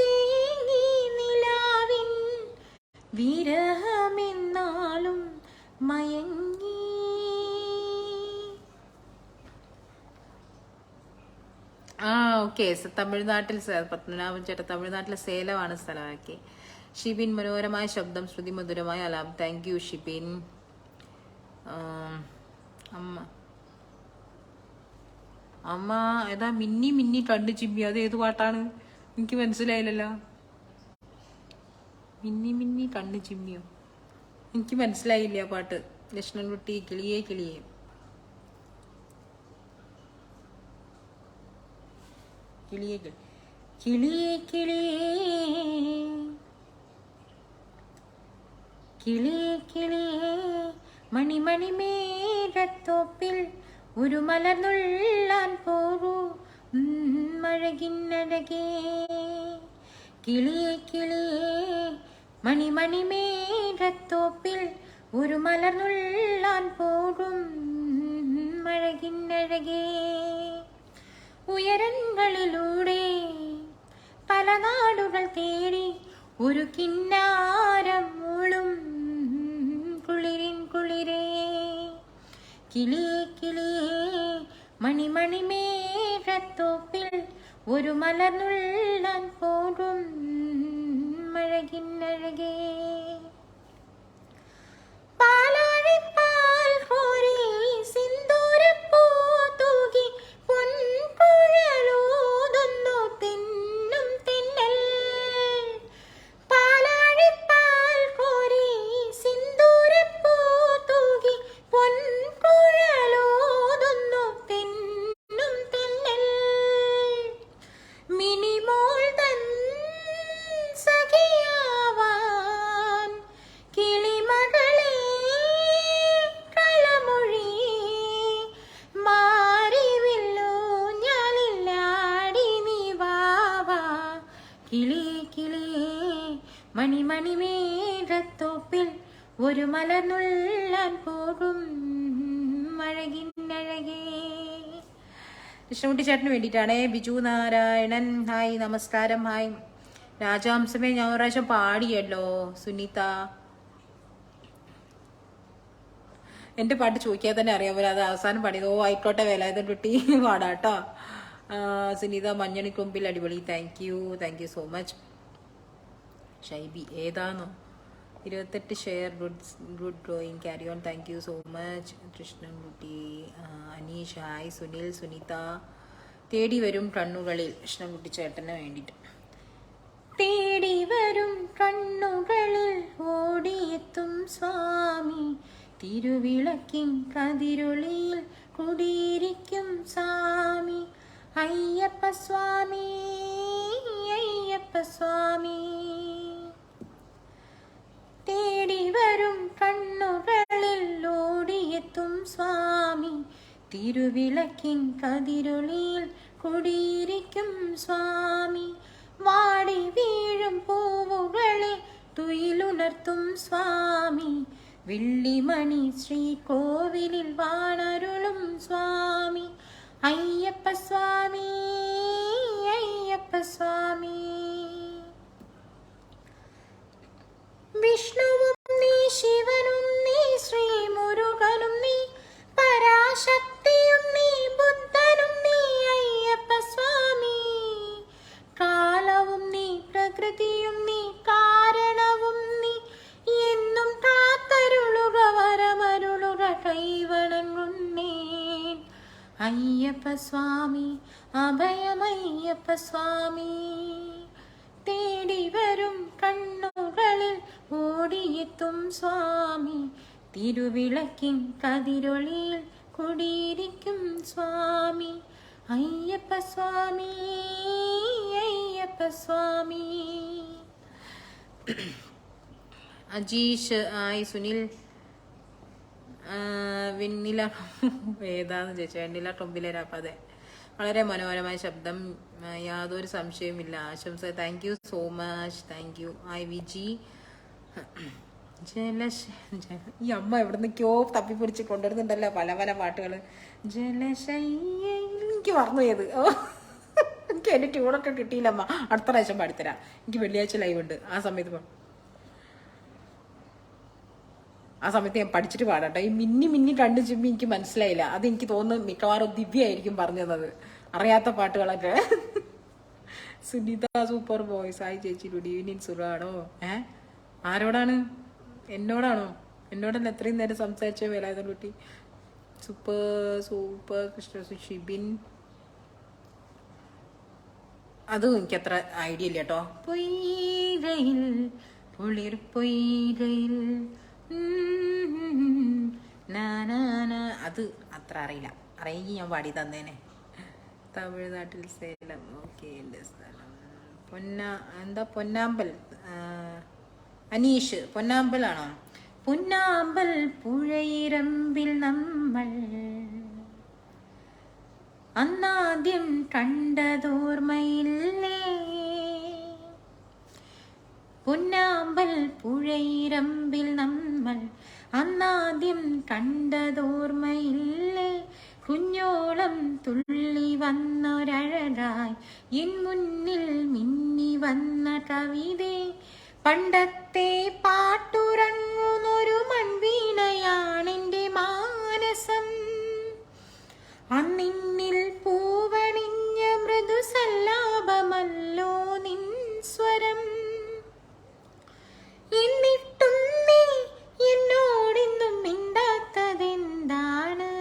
തേങ്ങി നിലാവിൻ വിരഹമെന്നാലും മയങ്ങി. ഓക്കെ. തമിഴ്നാട്ടിൽ പത്മനാഭൻ ചേട്ടൻ തമിഴ്നാട്ടിലെ സേലമാണ് സ്ഥലമാക്കി. ഷിബിൻ മനോഹരമായ ശബ്ദം, ശ്രുതി മധുരമായ അലാം. Thank you Shibin. അമ്മ ഏതാ മിന്നി മിന്നി കണ്ടു ചിമ്മി, അത് ഏത് പാട്ടാണ് എനിക്ക് മനസ്സിലായില്ലല്ലോ. മിന്നി മിന്നി കണ്ണു ചിമ്മിയോ, എനിക്ക് മനസ്സിലായില്ല പാട്ട്. ലക്ഷ്മൺകുട്ടി കിളിയേ കിളിയേ. കിളിയേ കിളിയേ കിളിയേ കിളിയേ കിളിയേ മണിമണി മേഘത്തോപ്പിൽ ഒരു മലർന്നുള്ളാൻ പോകൂ മഴകിന്നഴകേ. കിളിയേ കിളിയേ മണിമണി മേഘത്തോപ്പിൽ ഒരു മലർന്നുള്ളാൻ പോകും മഴകിന്നഴകേ. ഉയരങ്ങളിലൂടെ പല നാടുകൾ തേടി ഒരു കിന്നാരം മൂളും കുളിരിൻ കുളിരേ. കിളിയേ കിളിയേ മണിമണി മേഘത്തോപ്പിൽ ഒരു മലർന്നുള്ളാൻ പോകും മഴകിന്നഴകേ. പാലാഴിപ്പാൽ കോരി സിന്ദൂരപ്പൂ തൂകി പൊൻകുഴലൂതുന്നു തെന്നും തെന്നൽ. പാലാഴിപ്പാൽ കോരി സിന്ദൂരപ്പൂ തൂകി പൊൻകുഴലൂതുന്നു തെന്നും തെന്നൽ. മിനിമോൾ തൻ സഖിയാവാൻ കിളിമകളെ കളമൊഴി മാറിവില്ലു ഞാനില്ലാടി നീ വാവാ. കിളിയേ കിളിയേ മണിമണി മേഘത്തോപ്പിൽ ഒരു മലർന്നുള്ളാൻ പോകും മഴകിന്നഴകേ. കൃഷ്ണകുട്ടി ചേട്ടന് വേണ്ടിയിട്ടാണേ. ബിജു നാരായണൻ ഹായ് നമസ്കാരം. ഹായ്. രാജാംശമേ ഞാൻ ഒരു പ്രാവശ്യം പാടിയല്ലോ സുനിത. എൻ്റെ പാട്ട് ചോദിക്കാൻ തന്നെ അറിയാൻ പോലെ അത് അവസാനം പാടിയത്. ഓ ആയിക്കോട്ടെ വേലായുധൻ കുട്ടി പാടാട്ടോ. സുനിത മഞ്ഞണിക്കൊമ്പിൽ അടിപൊളി. Thank you so much. Shaibi ഏതാണോ 28 share good drawing carry on. Thank you so much. Krishnankutty Aneesh hi. Sunil Sunitha തേടി വരും കണ്ണുകളിൽ കൃഷ്ണൻകുട്ടി ചേട്ടന് വേണ്ടിയിട്ട്. തേടി വരും കണ്ണുകളിൽ ഓടിയെത്തും സ്വാമി തിരുവിളക്കിൻ കതിരൊളിയിൽ കുടിയിരിക്കും സ്വാമി അയ്യപ്പ സ്വാമി അയ്യപ്പ സ്വാമി. തേടി വരും കണ്ണുകളിൽ ഓടിയെത്തും സ്വാമി തിരുവിളക്കിൻ കതിരൊളിയിൽ കുടിയിരിക്കും സ്വാമി. വാടി വീഴും പൂവുകളെ തുയിലുണർത്തും സ്വാമി വെള്ളിമണി ശ്രീകോവിലിൽ വാണരുളും സ്വാമി അയ്യപ്പ സ്വാമി അയ്യപ്പ സ്വാമി. വിഷ്ണുവും നീ, ശിവനും നീ, ശ്രീ മുരുകനും നീ, പരാശക്തിയും നീ, ബുദ്ധനും നീ അയ്യപ്പ സ്വാമി. കാലവും നീ, പ്രകൃതിയും നീ, കാരണവും നീ, എന്നും കാത്തരുളുക വരമരുളുക കൈവണങ്ങുന്നേൻ അയ്യപ്പ സ്വാമി അഭയമയ്യപ്പ സ്വാമി. തേടി വരും കണ്ണുകളിൽ ഓടിയെത്തും സ്വാമി തിരുവിളക്കിൻ കതിരൊളിയിൽ കുടിയിരിക്കും സ്വാമി അയ്യപ്പ സ്വാമി അയ്യപ്പ സ്വാമി. അജീഷ് ആയി, സുനിൽ വെണ്ണില ഏതാന്ന് ചോദിച്ചാൽ വെണ്ണില ടൊമ്പിലരാപ്പതെ. വളരെ മനോഹരമായ ശബ്ദം, യാതൊരു സംശയവുമില്ല. ആശംസ. Thank you so much. Thank you. I Viji. ഈ അമ്മ എവിടെ നിന്നൊക്കെയോ തപ്പിപ്പിടിച്ച് കൊണ്ടുവരുന്നുണ്ടല്ലോ പല പല പാട്ടുകൾ. എനിക്ക് മറന്നു പോയത്. എനിക്ക് എൻ്റെ ട്യൂണൊക്കെ കിട്ടിയില്ല അമ്മ. അടുത്ത പ്രാവശ്യം പാടിത്തരാം. എനിക്ക് വെള്ളിയാഴ്ച ലൈവ് ഉണ്ട്. ആ സമയത്ത് ഞാൻ പഠിച്ചിട്ട് പാടാട്ടോ. ഈ മിന്നി കണ്ടു ചിമ്മി എനിക്ക് മനസ്സിലായില്ല. അത് എനിക്ക് തോന്നുന്നു മിക്കവാറും ദിവ്യായിരിക്കും പറഞ്ഞു തന്നത് അറിയാത്ത പാട്ടുകളൊക്കെ. Sunitha super voice. ആയി ചേച്ചി, ഗുഡ് ഈവനിങ്. സുഖാണോ? ആരോടാണ്? എന്നോടാണോ? എന്നോടല്ല എത്രയും നേരം സംസാരിച്ച വേലായുധ കുട്ടി. Super super Krishna Shibin. അതും എനിക്കത്ര ഐഡിയ ഇല്ല കേട്ടോ. പൊയ്കയിൽ പുളിർ പൊയ്കയിൽ അത് അത്ര അറിയില്ല. അറിയെങ്കിൽ ഞാൻ പാടി തന്നേനെ. തമിഴ്നാട്ടിൽ സേലം. ഓക്കെ. എൻ്റെ സ്ഥലം പൊന്നാമ്പൽ. അനീഷ്, പൊന്നാമ്പലാണോ? പൊന്നാമ്പൽ പുഴയിരമ്പിൽ നമ്മൾ അന്നാദ്യം കണ്ടതോർമ്മയില്ലേ? പൊന്നാമ്പൽ പുഴയിരമ്പിൽ നമ്മൾ അന്നാദ്യം കണ്ടതോർമ്മയില്ലേ? കുഞ്ഞോളം തുള്ളി വന്നൊരഴകായി എൻ മുന്നിൽ മിന്നി വന്ന കവിതേ, പണ്ടത്തെ പാട്ടുറങ്ങുന്നൊരു മൺവീണയാണെന്റെ മാനസം. അന്നിന്നിൽ പൂവണിഞ്ഞ മൃദുസല്ലാപമല്ലോ നിൻ സ്വരം. എന്നിട്ടും നീ എന്നോടിന്നും മിണ്ടാത്തതെന്താണ്?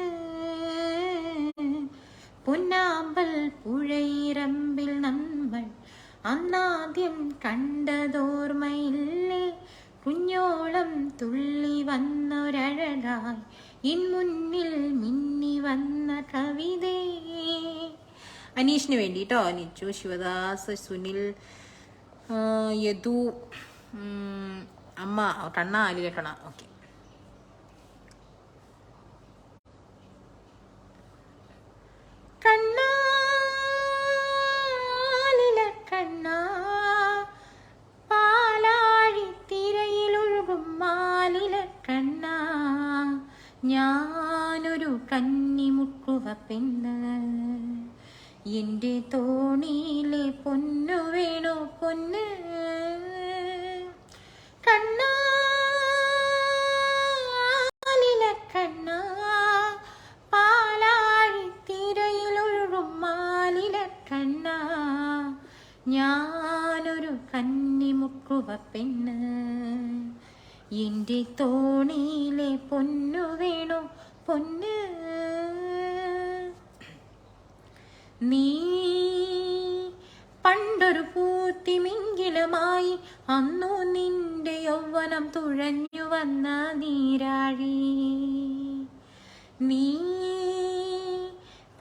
പൊന്നാമ്പൽ പുഴയിരമ്പിൽ നമ്മൾ അന്നാദ്യം കണ്ടതോർമ്മയില്ലേ? കുഞ്ഞോളം തുള്ളി വന്നൊരഴകായി എൻ മുന്നിൽ മിന്നി വന്ന കവിതേ. അനീഷിന് വേണ്ടിട്ടോ. നിച്ചു, ശിവദാസ്, സുനിൽ, യദു, അമ്മ കണ്ണ ആലിലട്ടണ. ഓക്കെ. കണ്ണാലില കണ്ണ പാലാഴി തിരയിലൊഴുകും മാലില കണ്ണ, ഞാനൊരു കന്നിമുക്കുവ പെണ്ണ്. എന്റെ തോണിയിലെ പൊന്നു വേണോ പൊന്ന്? കണ്ണാലില കണ്ണ പാലാഴി തിരയിലൊഴുകും മാലില കണ്ണ, ഞാനൊരു കന്നിമുക്കുവ പെണ്ണ്. എന്റെ തോണിയിലെ പൊന്നു വേണോ പൊന്ന്? നീ പണ്ടൊരു പൂത്തിമിങ്കിലമായി അന്നു നിന്റെ യൗവനം തുഴഞ്ഞു വന്ന നീരാഴി. നീ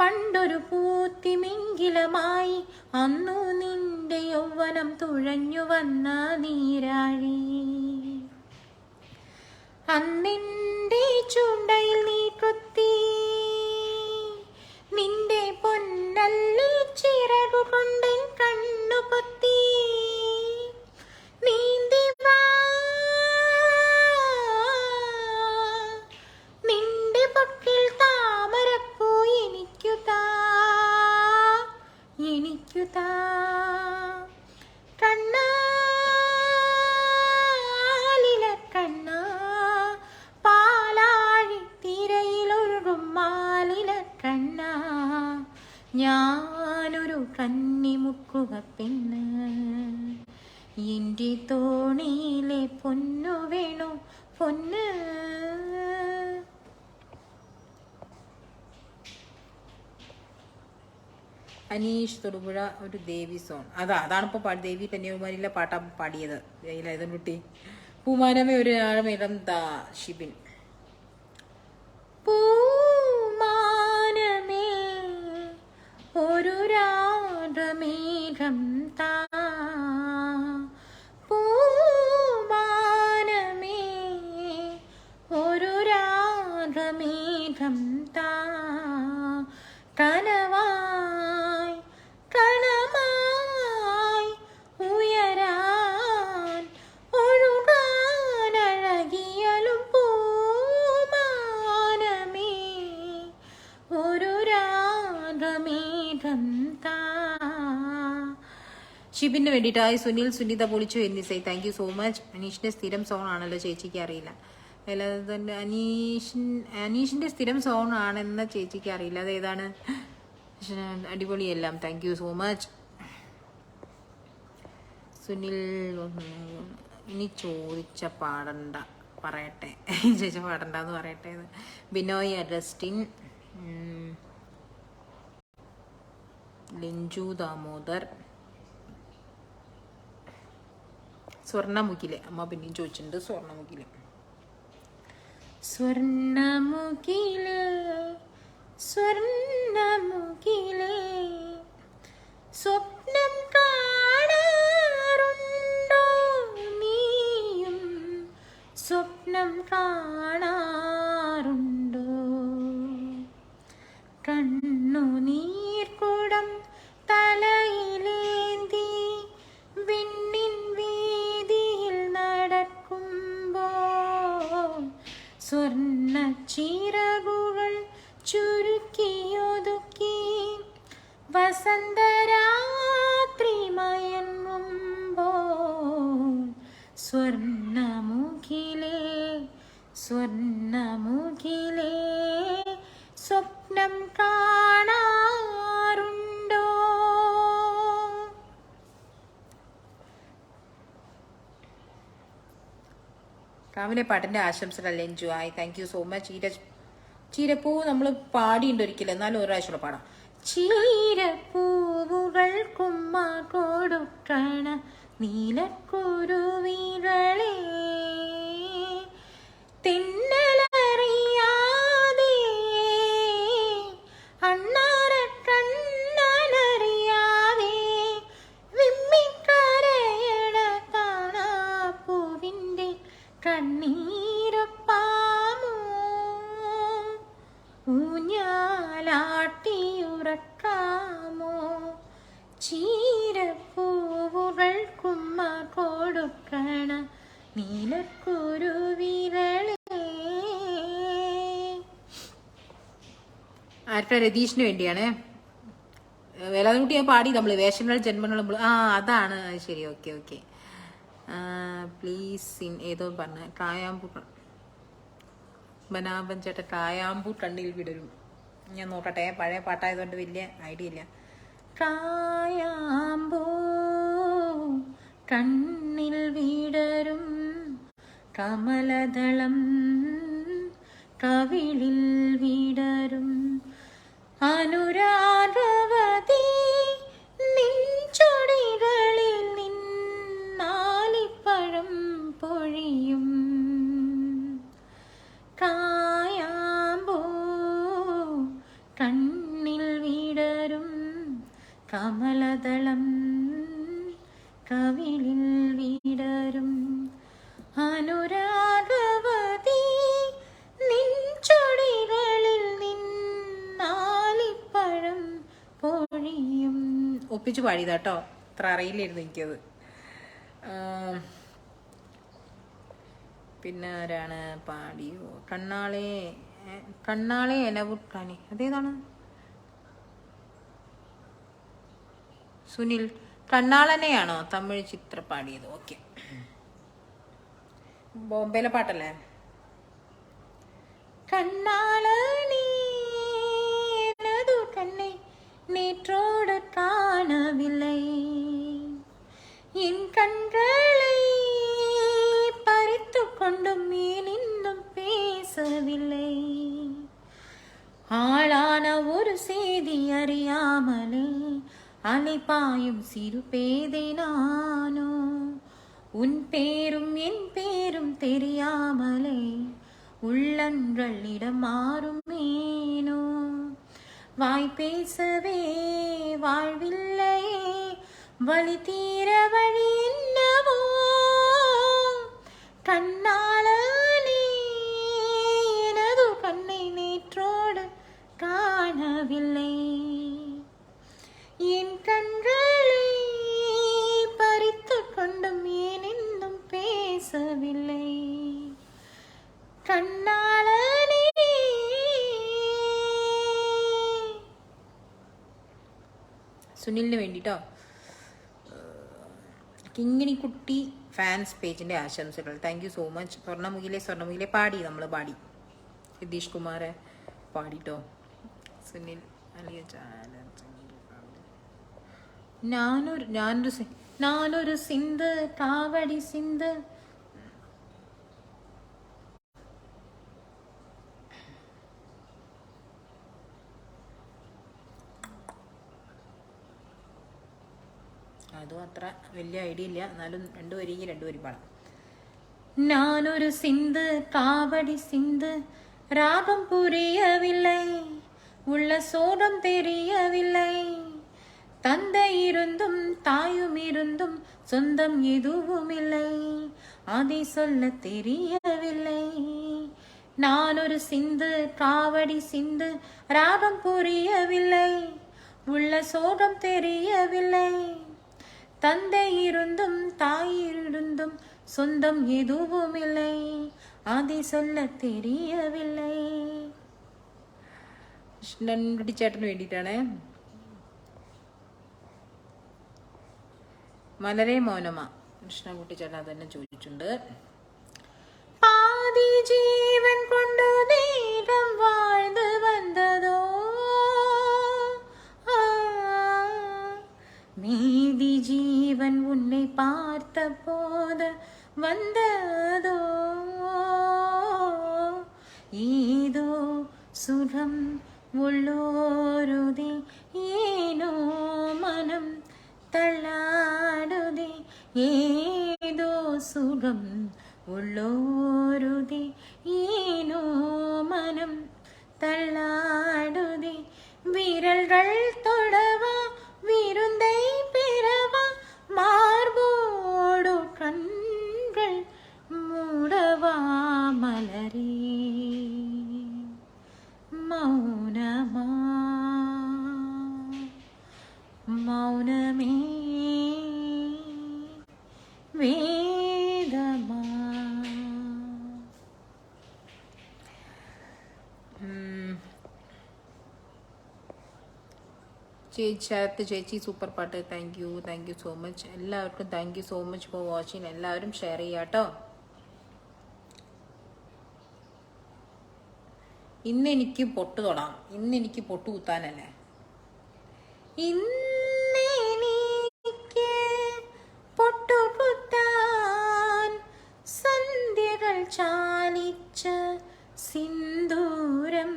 പണ്ടൊരു പൂത്തിമിങ്കിലമായി അന്നു നിന്റെ യൗവനം തുഴഞ്ഞു വന്ന നീരാഴി. അന്നിന്റെ ചൂണ്ടയിൽ നീ കൊത്തി നിന്റെ പൊന്നല്ലി ചിറകുകൊണ്ടൻ കണ്ണു പൊത്തി നീന്തി വാ നോക്കുക പെണ്ണ്, എൻ്റെ തോണിയിലെ പൊന്നു വേണു പൊന്ന്. അനീഷ് തൊടുപുഴ ഒരു ദേവി സോങ്. അതാണിപ്പോൾ ദേവി കന്യാകുമാരിയിലെ പാട്ടാ പാടിയത്. ഏതും കുട്ടി പൂമാനമേ ഒരു ആഴമിടം താ ഷിബിൻ. പൂമാനമേ ഒരു രാഗമേഘം താ, പൂമാനമേ ഒരു രാഗമേഘം താ, കനവായി കണമായി ഉയരാൻ ഒഴുകാനഴകിയലും പൂമാനമേ ഒരു രാഗമേഘം താ. ഷിബിന് വേണ്ടിയിട്ടായി സുനിൽ സുനിത പൊളിച്ചു എന്നിസൈ. Thank you so much. അനീഷിന്റെ സ്ഥിരം സോങ് ആണല്ലോ, ചേച്ചിക്ക് അറിയില്ല. അല്ലാതെ തന്നെ അനീഷിന്റെ സ്ഥിരം സോങ് ആണെന്ന് ചേച്ചിക്ക് അറിയില്ല. അത് ഏതാണ്? അടിപൊളിയെല്ലാം. Thank you so much Sunil. ഇനി ചോദിച്ച പാടണ്ട പറയട്ടെ, ചോദിച്ച പാടണ്ടെന്ന് പറയട്ടെ. ബിനോയ് അഗസ്റ്റിൻ, ലിഞ്ചു ദാമോദർ, സ്വർണ്ണമുഖിലെ അമ്മ പിന്നെയും ചോദിച്ചിട്ടുണ്ട്. സ്വർണ്ണമുഖിലെ സ്വർണ്ണമുഖിലെ സ്വർണ്ണമുഖിലെ സ്വപ്നം കാണാറുണ്ടോ നീയും, സ്വപ്നം കാണാറുണ്ടോ, കണ്ണുനീർക്കുടം തലയിലേന്തി വിണ്ണിൻ വീതിയിൽ നടക്കുമ്പോൾ സ്വർണ്ണ ചിറകുകൾ ചുരുക്കിയൊതുക്കി വസന്തരാത്രി മയങ്ങുമ്പോൾ സ്വർണ്ണമുഖിലെ സ്വർണ്ണമുഖിലെ സ്വപ്നം കാണാറുണ്ടോ. രാവിലെ പാട്ടിന്റെ ആശംസകൾ ലെഞ്ചു. ആയി താങ്ക് യു സോ മച്ച്. ചീരപ്പൂ നമ്മൾ പാടിയുണ്ട് ഒരിക്കലും, എന്നാലും ഒരു പ്രാവശ്യം പാടാം. ചീരപ്പൂവുകൾ കുമ്മ കൊടുക്കണ നീലക്കുരുവികളെ, തിന്നലറിയാതെ അണ്ണാര കണ്ണനറിയാതെ വിമ്മിക്കരയണ കാണാപ്പൂവിൻ്റെ കണ്ണീരപ്പാമോ, ഊഞ്ഞാലാട്ടിയുറക്കാമോ, ചീരപ്പൂവുകൾ കുമ്മ കൊടുക്കണ നീലക്കുരുവിരളെ. ആരുടെ? രതീഷിന് വേണ്ടിയാണ്. വേലാതുകുട്ടി ഞാൻ പാടി നമ്മൾ വേഷങ്ങൾ ജന്മങ്ങൾ നമ്മൾ അതാണ്. ശരി, ഓക്കെ ഓക്കെ. പ്ലീസ് ഏതോ പറഞ്ഞ കായാമ്പൂ ബനാപൻ ചേട്ടൻ കായാമ്പൂ കണ്ണിൽ വിടരും. ഞാൻ നോക്കട്ടെ, പഴയ പാട്ടായതുകൊണ്ട് വലിയ ഐഡിയ ഇല്ല. കായാമ്പൂ കണ്ണിൽ വിടരും കമലദളം കവിളിൽ വിടരും അനുരാഗവതി നിൻചൊടികളിൽ നിന്നാലിപ്പഴം പൊഴിയും. കായാമ്പൂ കണ്ണിൽ വിടരും കമലദളം കവിളിൽ വിടരും അനുരാഗവതി നിൻചൊടികളിൽ നിന്നാലിപ്പഴം പൊഴിയും. ഒപ്പിച്ച് പാടിയതാട്ടോ, അത്ര അറിയില്ലായിരുന്നു എനിക്കത്. പിന്നെ ആരാണ് പാടിയോ? കണ്ണാളെ കണ്ണാളെ എനവുട്ടാണി, അതേതാണ്? സുനിൽ കണ്ണാളനെയാണോ തമിഴ് ചിത്ര പാടിയത്? ഓക്കെ, ബോംബെയിലെ പാട്ടല്ലേ? കണ്ണാളനേ കണ്ണை நேற்றோடு காணவில்லை அலைபாயும் சிறு பேதை நானோ, உன் பேரும் என் பேரும் தெரியாமலே உள்ளங்கள் இடம் மாறுமேனோ. வாய் பேசவே வாழ்வில்லையே, வழி தீர வழி என்னவோ, கண்ணாளனே எனது கண்ணை நேற்றோடு காணவில்லை. என் கண்களை பறித்து கொண்டும் ஏன் இன்னும் பேசவில்லை. കണ്ണാളനേ. സുനിലിന് വേണ്ടിട്ടോ കിങ്ങിണിക്കുട്ടി ഫാൻസ് പേജിൻ്റെ ആശംസകൾ. Thank you so much. സ്വർണ്ണമുഖിലെ പാടി, നമ്മൾ പാടി. നിതീഷ് കുമാർ പാടിട്ടോ. സുനിൽ അലിയ ഞാനൊരു സിന്ത് കാവടി സിന്ത്. അതും അത്ര വലിയ ഐഡിയ ഇല്ല, എന്നാലും രണ്ടുപേരും പാടാം. ഞാനൊരു സിന്ത് കാവടി സിന്ത്, ராகம் புரியவில்லை, உள்ள சோகம் தெரியவில்லை. தந்தை இருந்தும் தாயும் இருந்தும் சொந்தம் எதுவும் இல்லை, அதை சொல்ல தெரியவில்லை. நான் ஒரு சிந்து காவடி சிந்து, ராகம் புரியவில்லை, உள்ள சோகம் தெரியவில்லை. தந்தை இருந்தும் தாய் இருந்தும் சொந்தம் எதுவும் இல்லை, அதை சொல்ல தெரியவில்லை. കൃഷ്ണൻകുട്ടി ചേട്ടന് വേണ്ടിയിട്ടാണ്. വളരെ മൗനമാ കൃഷ്ണൻകുട്ടി ചേട്ടൻ അത് തന്നെ ചോദിച്ചിട്ടുണ്ട്. പാതി ജീവൻ കൊണ്ടു നേരം വാഴ്ന്നു വന്നതോ, மீதி ஜீவன் உன்னை பார்த்த போது வந்ததோ, ஏதோ சுகம் உள்ளோருதே, ஏனோ மனம் தள்ளாடுதே, ஏதோ சுகம் உள்ளோருதே, ஏனோ மனம் தள்ளாடுதே. விரல்கள் தொடவா விருந்தை பெறவா, மார்போடு கண்கள் மூடவா, மலரே மௌனமா மௌனமே வேதமா. ചേച്ചി സൂപ്പർ പാട്ട്. Thank you so much. എല്ലാവർക്കും thank you so much for watching. എല്ലാവരും ഷെയർ ചെയ്യാട്ടോ. ഇന്നെനിക്ക് പൊട്ട് തൊടാം, ഇന്നെനിക്ക് പൊട്ട് കുത്താനല്ലേ. ഇന്നെനിക്ക് പൊട്ടു കുത്താൻ സന്ധ്യകൾ ചാലിച്ച സിന്ദൂരം,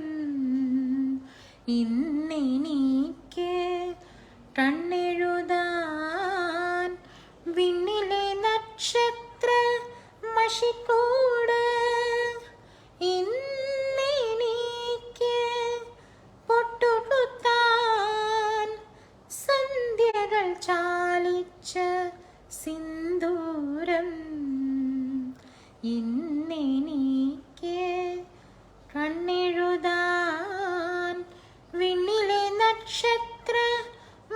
ഇന്നെനിക്ക് കണ്ണെഴുതാൻ വിണ്ണിലെ നക്ഷത്ര മഷിക്കൂട്, ഇന്നെനിക്ക് പൊട്ടുകുത്താൻ സന്ധ്യകൾ ചാലിച്ച സിന്ദൂരം, ഇന്നെനിക്ക് കണ്ണെഴുതാൻ വിണ്ണിലെ നക്ഷത്ര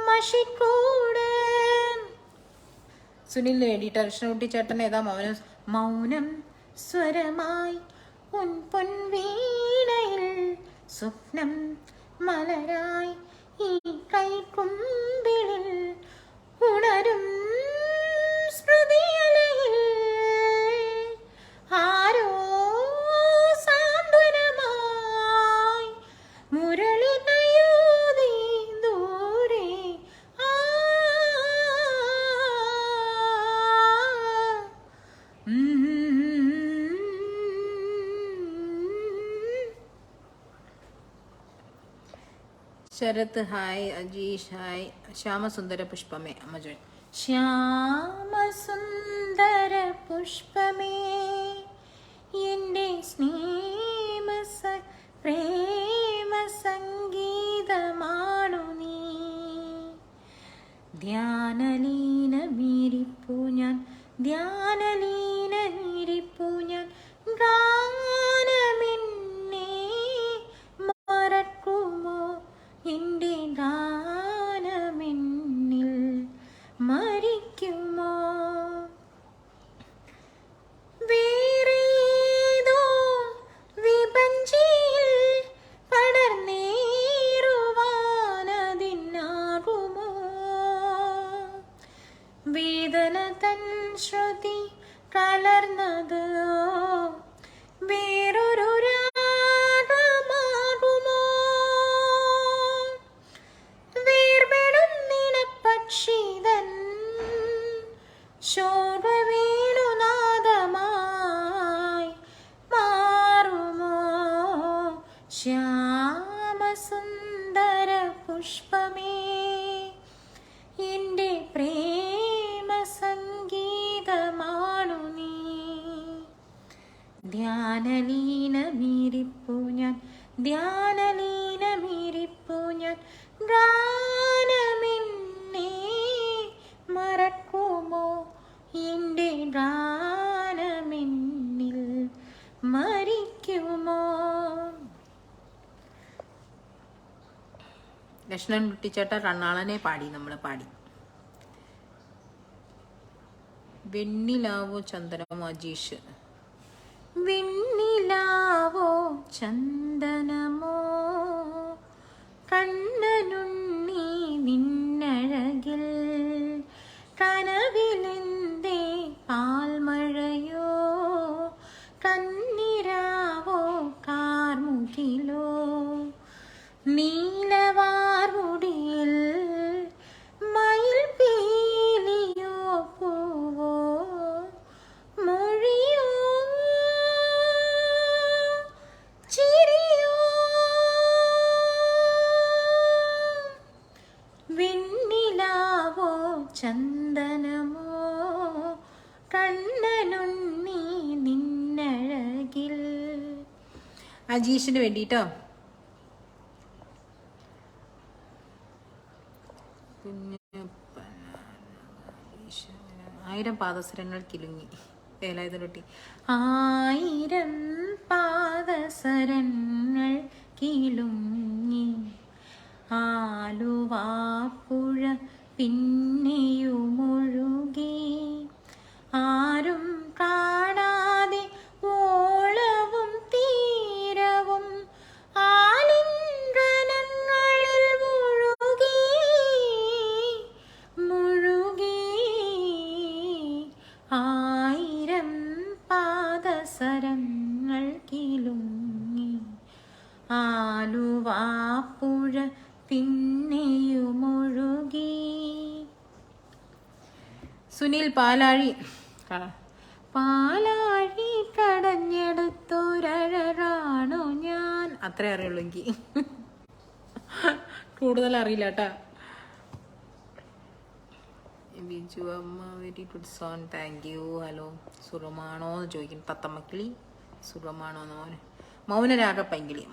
മഷിക്കൂട്. സുനിലിന് വേണ്ടിയിട്ട് കൃഷ്ണകുട്ടി ചേട്ടൻ ഏതാ മൗനം. മൗനം സ്വരമായി ഉൻ പൊൻവീണയിൽ സ്വപ്നം മലരായി ഈ കൈക്കുമ്പിളിൽ ഉണരും സ്മൃതിയലയിൽ ആരോ സാന്ത്വനമായി മുരളി നയൂതി ദൂരെ. Sarath hi, Ajeesh hi. ശ്യാമസുന്ദര പുഷ്പമേ അമ്മ ജോയ്. ശ്യാമസുന്ദര പുഷ്പമേ എൻ്റെ പ്രേമ സംഗീതമാണു നീ. ധ്യാനലീനമീരിപ്പു ഞാൻ, ധ്യാനലീനമീരിപ്പു ഞാൻ. ഗാനമെന്നെ മറക്കുമോ, എൻ്റെ ഗാനമെന്നിൽ മരിക്കുമോ? വേറേതോ വിപഞ്ചിയിൽ പടർന്നേറുവാനതിനാകുമോ? വേദന തൻ ശ്രുതി കലർന്നത് വേറൊരു രാഗമാകുമോ? വേർപെടുന്നിന പക്ഷിതൻ ശോഭ വേണുനാദമായി മാറുമോ? ശ്യാമസുന്ദര പുഷ്പമേ എൻ്റെ പ്രേമ സംഗീതമാണു നീ. ധ്യാനലീനമീരിപ്പു ഞാൻ, ധ്യാനലീനമീരിപ്പു ഞാൻ. ഗാനമെന്നെ മറക്കുമോ, എൻ്റെ ഗാനമെന്നിൽ മരിക്കുമോ? ലക്ഷ്മണൻ കുട്ടിച്ചേട്ട റണ്ണാളനെ പാടി, നമ്മൾ പാടി. വെണ്ണിലാവോ ചന്ദനമോ അജീഷ്. വെണ്ണിലാവോ ചന്ദനമോ കണ്ണനുണ്ണി നിന്നഴകിൽ, കനവിലെന്തേ പാൽമഴയോ, കന്നിരാവോ കാർമുകിലോ, നീലവാർമുടിയിൽ മയിൽ പീലിയോ പൂവോ, മൊഴിയോ ചിരിയോ. വെണ്ണിലാവോ ചന്ദനമോ കണ്ണനുണ്ണി നിന്നഴകിൽ. അജീഷിന് വേണ്ടിട്ടോ. ആയിരം പാദസരങ്ങൾ കിലുങ്ങി വേലായുധനൊട്ടി. ആയിരം പാദസരങ്ങൾ കിലുങ്ങി ആലുവാപ്പുഴ പിന്നെയുമൊഴുകി. ആരും കാണാതെ ഓളവും തീരവും ആലിംഗനങ്ങളിൽ മുഴുകി മുഴുകി. ആയിരം പാദസരങ്ങൾ കിലുങ്ങി ആലുവാപ്പുഴ പിന്നെയുമൊഴുകി. സുനിൽ പാലാഴി. പാലാഴി കടഞ്ഞെടുത്തൊരഴകാണോ ഞാൻ. അത്രേ അറിയുള്ളൂ എനിക്ക്, കൂടുതൽ അറിയില്ല കേട്ടാ. ബിജു അമ്മ very good son, thank you. Hello, സുറമാണോ എന്ന് ചോദിക്കുന്നു തത്തമ്മക്കിളി. സുറമാണോ എന്ന് മൗനരാഗ പൈങ്കിളി.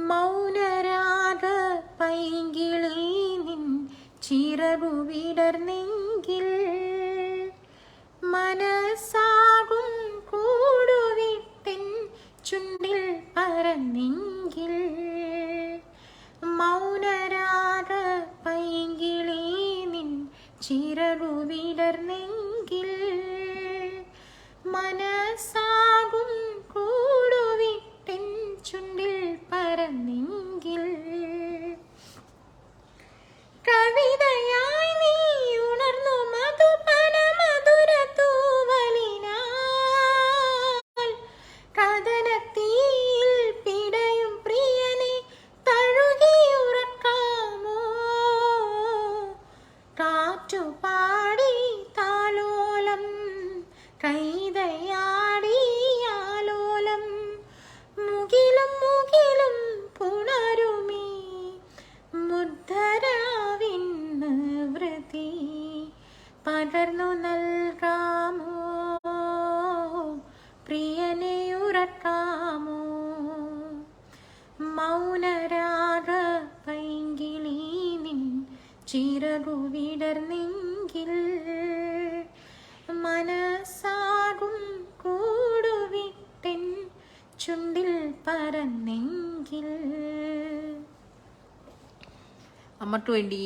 മൗനരാഗ പൈങ്കിളി നിൻ ചിറകു വിടർന്നെങ്കിൽ, മനസ്സാകും കൂടുവിട്ടിൻ ചുണ്ടിൽ പറന്നെങ്കിൽ. മൗനരാഗ പൈങ്കിളി നിൻ ചിറകു വിടർന്നെങ്കിൽ, മനസ്സാകും കൂടുവിട്ടിൻ ചുണ്ടിൽ പറന്നെങ്കിൽ. കവിതയായി നീ ഉണർന്നു മധുപന മധുര തൂവലിനാൽ, കഥനത്തിൽ പിടയും പ്രിയനെ തഴുകിയുറക്കാമോ. കാറ്റുപാടി താലോലം കൈതയാടി അടിയനെ ഉറക്കാമോ മൗനരാഗ പൈങ്കിളി നിൻ ചിറകു വിടർന്നെങ്കിൽ മനസ്സാകും കൂടുവിട്ടെൻ ചുണ്ടിൽ പറന്നെങ്കിൽ. അമ്മക്ക് വേണ്ടി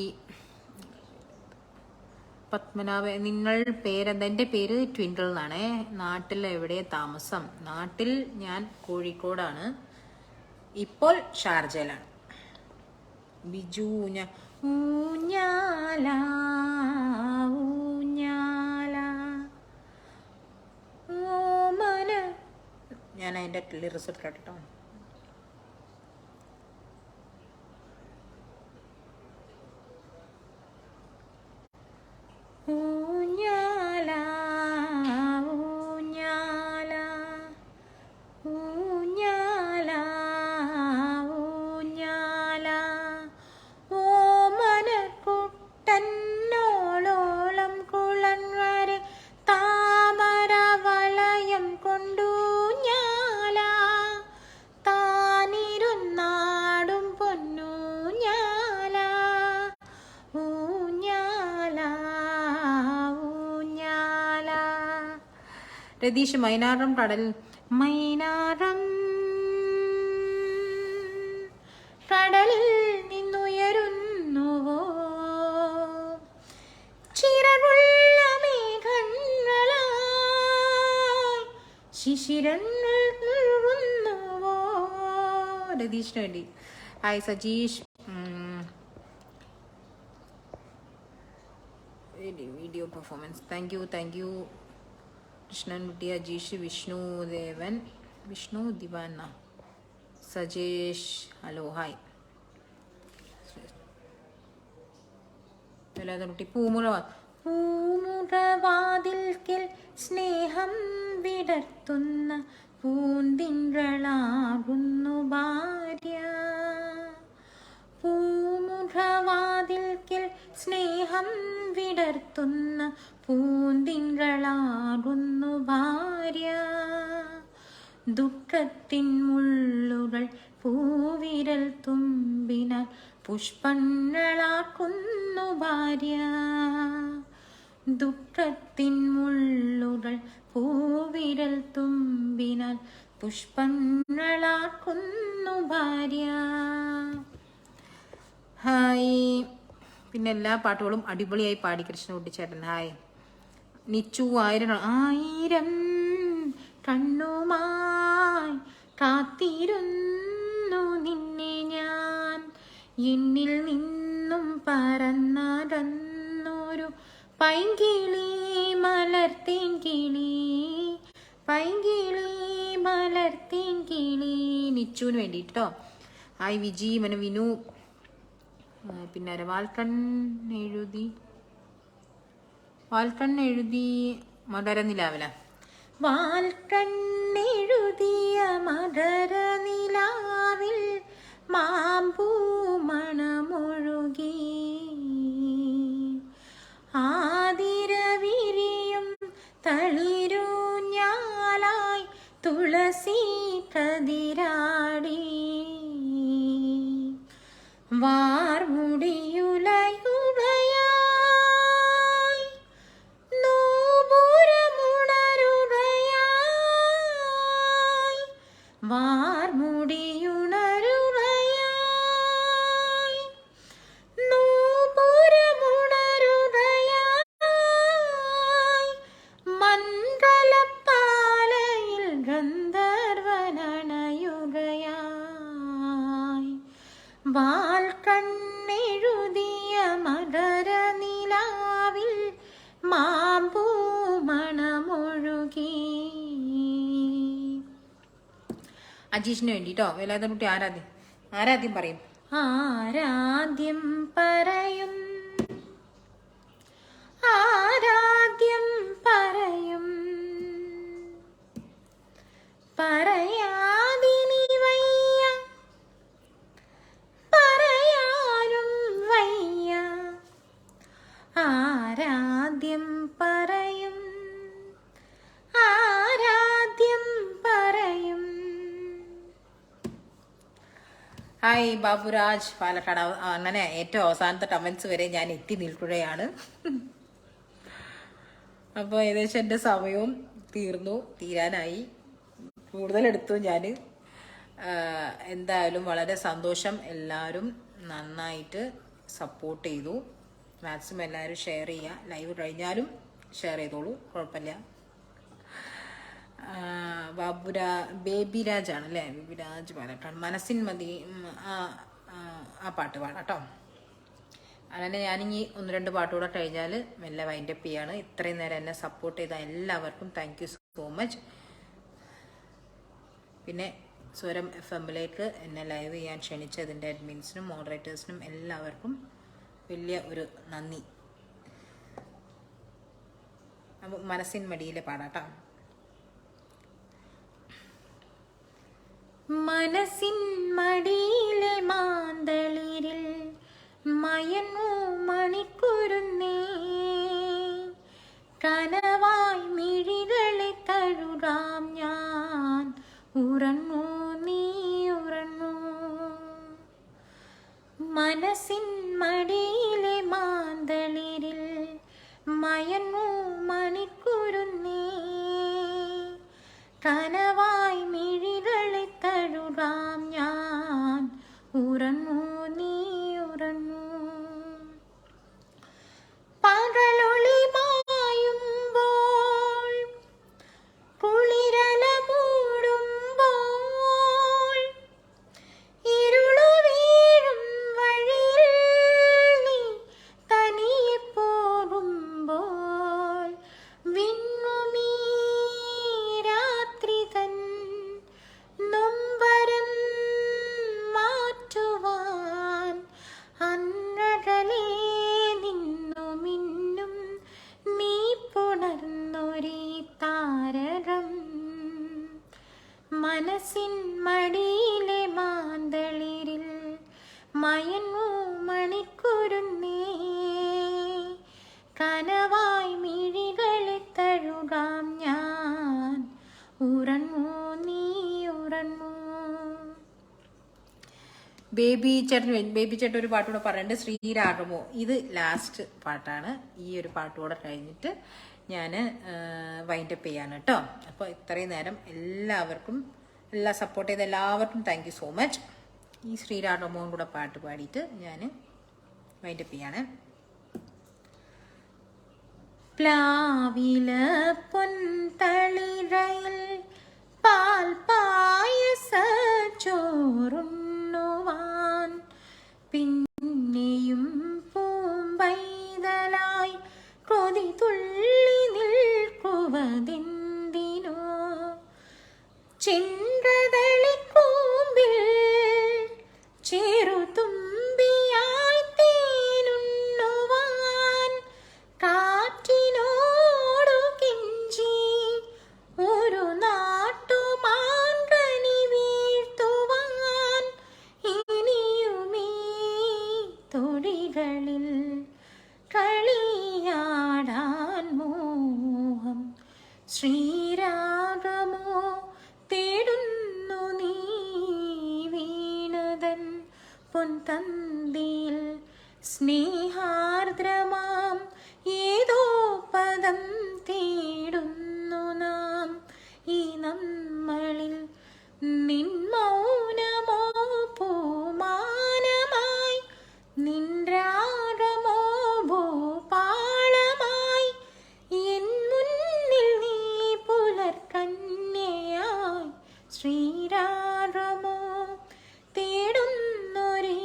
പത്മനാഭ. നിങ്ങൾ പേരെന്താ? എൻ്റെ പേര് ട്വിങ്കിൾ എന്നാണ്. നാട്ടിൽ എവിടെ താമസം? നാട്ടിൽ ഞാൻ കോഴിക്കോടാണ്, ഇപ്പോൾ ഷാർജയിലാണ്. ബിജു ഊഞ്ഞാല ഊഞ്ഞാല ഓമന. ഞാൻ അതിൻ്റെ റിസൾട്ട് കേട്ടോ. ഊഞ്ഞാല ഊഞ്ഞാല ഊഞ്ഞാല ഊഞ്ഞാല ഓമനക്കുട്ടന്നോളോളം കുളങ്ങര താമര വളയം കൊണ്ടൂഞ്ഞാല താനിരുന്നാടും പൊന്നൂഞ്ഞാല ഊഞ്ഞാല. രതീഷ് മൈനാറം കടലിൽ. മൈനാറം കടലിൽ നിന്നുയരുന്നുവോ ചിറകുള്ള മേഘങ്ങളായി ശിശിരങ്ങൾ മുഴുകുന്നുവോ. രതീഷിന് വേണ്ടി. Hi Sajeesh. Video performance. Thank you Krishnan Kutty, Ajeesh, Vishnu Devan, Vishnu Divana, Sajesh. Hello hi. കുട്ടി. പൂമുഖവാതിൽക്കൽ സ്നേഹം വിടർത്തുന്ന പൂന്തിങ്കളാകുന്നു ഭാര്യ. പൂമുഖവാതിൽക്കൽ സ്നേഹം വിടർത്തുന്ന പൂന്തിങ്കളാകുന്നു ഭാര്യ. ദുഃഖത്തിൻ മുള്ളുകൾ പൂവിരൽ തുമ്പിനാൽ പുഷ്പങ്ങളാക്കുന്നു ഭാര്യ. ദുഃഖത്തിൻ മുള്ളുകൾ പൂവിരൽ തുമ്പിനാൽ പുഷ്പങ്ങളാക്കുന്നു ഭാര്യ. ഹായ്. പിന്നെ എല്ലാ പാട്ടുകളും അടിപൊളിയായി പാടി കൃഷ്ണകുട്ടി ചേട്ടൻ. ഹായ്. നിച്ചു. ആയിരം കണ്ണുമായി കാത്തിരുന്നു നിന്നെ ഞാൻ, എന്നിൽ നിന്നും പറന്നകന്നൊരു പൈങ്കിളി മലർത്തേൻ കിളി, പൈങ്കിളി മലർത്തേൻ കിളി. നിച്ചുവിന് വേണ്ടിട്ടോ. ഹായ് വിജി വിനു. പിന്നെ വാൽക്കണ്ണെഴുതി മകരനിലാവില. വാൽക്കണ്ണെഴുതിയ മകരനിലാവിൽ മാമ്പൂ മണമൊഴുകി, ആതിരവിരിയും തളിരൂഞ്ഞാലായി തുളസി കതിരാടി, വാർമുടിയുലയുകയായി നൂപുരമുണരുകയായി, വാർമുടിയുണരുകയായി നൂപുരമുണരുകയായി, മംഗലപ്പാലയിൽ ഗന്ധർവനണയുകയായി, വാൽക്കണ്ണെഴുതിയ മകരനിലാവിൽ മാമ്പൂ മണമൊഴുകി. അജീഷിന് വേണ്ടിട്ടോ. വേലാതൻകുട്ടി ആരാദ്യം പറയും? ആരാദ്യം പറയും, ആരാദ്യം പറയും, പറയാതിനി വയ്യ, പറയാനും വയ്യ, ആരാദ്യം പറയും, ആരാദ്യം ഹായ് ബാബുരാജ് പാലക്കാട്. അങ്ങനെ ഏറ്റവും അവസാനത്തെ കമൻസ് വരെ ഞാൻ എത്തി നിൽക്കുകയാണ്. അപ്പോൾ ഏകദേശം എൻ്റെ സമയവും തീരാനായി. കൂടുതലെടുത്തു ഞാൻ. എന്തായാലും വളരെ സന്തോഷം. എല്ലാവരും നന്നായിട്ട് സപ്പോർട്ട് ചെയ്തു. മാക്സിമം എല്ലാവരും ഷെയർ ചെയ്യുക. ലൈവ് കഴിഞ്ഞാലും ഷെയർ ചെയ്തോളൂ, കുഴപ്പമില്ല. ബേബിരാജ് ആണല്ലേ, ബേബിരാജ് പാലക്കാട്. മനസ്സിൻ മതി ആ പാട്ട് പാടാം കേട്ടോ. അങ്ങനെ ഞാനിനി 1-2 പാട്ടുകൂടെ കഴിഞ്ഞാൽ മെല്ലെ വൈൻഡപ്പ് ചെയ്യാണ്. ഇത്രയും നേരം എന്നെ സപ്പോർട്ട് ചെയ്ത എല്ലാവർക്കും താങ്ക് യു സോ മച്ച്. പിന്നെ സ്വരം FM-ലേക്ക് എന്നെ ലൈവ് ചെയ്യാൻ ക്ഷണിച്ചതിൻ്റെ അഡ്മിൻസിനും മോഡറേറ്റേഴ്സിനും എല്ലാവർക്കും വലിയ ഒരു നന്ദി. അപ്പോൾ മനസ്സിൻ മടിയിലെ പാടാട്ടോ. മനസ്സിൻ മടിയിലെ മാന്തളിരിൽ മയങ്ങൂ മണിക്കുരുന്നേ, കനവായി മിഴികളെ തഴുകാം ഞാൻ, ഉറങ്ങൂ നീ ഉറങ്ങൂ. മനസ്സിൻ മടിയിലെ മാന്തളിരിൽ മയങ്ങൂ മണിക്കുരുന്നേ, കനവായി മിഴികളെ തഴുകാം ഞാൻ, ഉറങ്ങൂ നീ ഉറങ്ങൂ. പകലൊളി മായുമ്പോൾ കുളിരല മൂടുമ്പോൾ, ഇരുളു വീഴും വഴിയിൽ നീ തനിയെ പോകുമ്പോൾ, വിണ്ണുമീ രാത്രി തൻ നൊമ്പരം മാറ്റുവാൻ, അന്നകലേ നിന്നു മിന്നും നീ പുണർന്നൊരീ താരകം. മനസ്സിൻ മടിയിലെ മാന്തളിരിൽ മയങ്ങൂ മണിക്കുരുന്നേ, കനവായി മിഴികളെ തഴുകാം ഞാൻ, ഉറങ്ങൂ നീ ഉറങ്ങൂ. ബേബി ചേട്ടൻ ഒരു പാട്ടുകൂടെ പറയുന്നുണ്ട്, ശ്രീരാഗമോ. ഇത് ലാസ്റ്റ് പാട്ടാണ്. ഈ ഒരു പാട്ടുകൂടെ കഴിഞ്ഞിട്ട് ഞാൻ വൈൻഡപ്പ് ചെയ്യാണ് കേട്ടോ. അപ്പോൾ ഇത്രയും നേരം എല്ലാവർക്കും സപ്പോർട്ട് ചെയ്ത എല്ലാവർക്കും താങ്ക് യു സോ മച്ച്. ഈ ശ്രീരാഗമോയും കൂടെ പാട്ട് പാടിയിട്ട് ഞാൻ വൈൻഡപ്പ് ചെയ്യാണ്. പ്ലാവില പൊൻതളിരയിൽ പാൽ പായസ ചോറുണ്ണുവാൻ, പിന്നെയും പൂമ്പൈതലായി കൊതി തുള്ളി നിൽക്കുവതെന്തിനോ, ചെണ്ടതളിക്കൂമ്പിൽ ചെറുതുമ്പിയായി തേനുണ്ണുവാൻ, കാറ്റിനോടു കെഞ്ചി ഒരു നാട്ടുമാങ്കനി വീഴ്ത്തുവാൻ, ഇനിയുമീ തൊടികളിൽ കളിയാടാൻ മോഹം. ശ്രീരാഗമോ തേടുന്നു നീ വീണതൻ പൊൻതന്തിയിൽ, സ്നേഹാർദ്രമാം ഏതോ പദം തേടുന്നു നാം ഈ നമ്മളിൽ. നിൻ മൗനമോ പൂമാനമായി, നിൻ രാഗമോ ഭൂപാളമായി, എൻ മുന്നിൽ നീ പുലർക്കന്യയായി. ശ്രീരാഗമോ തേടുന്നൊരീ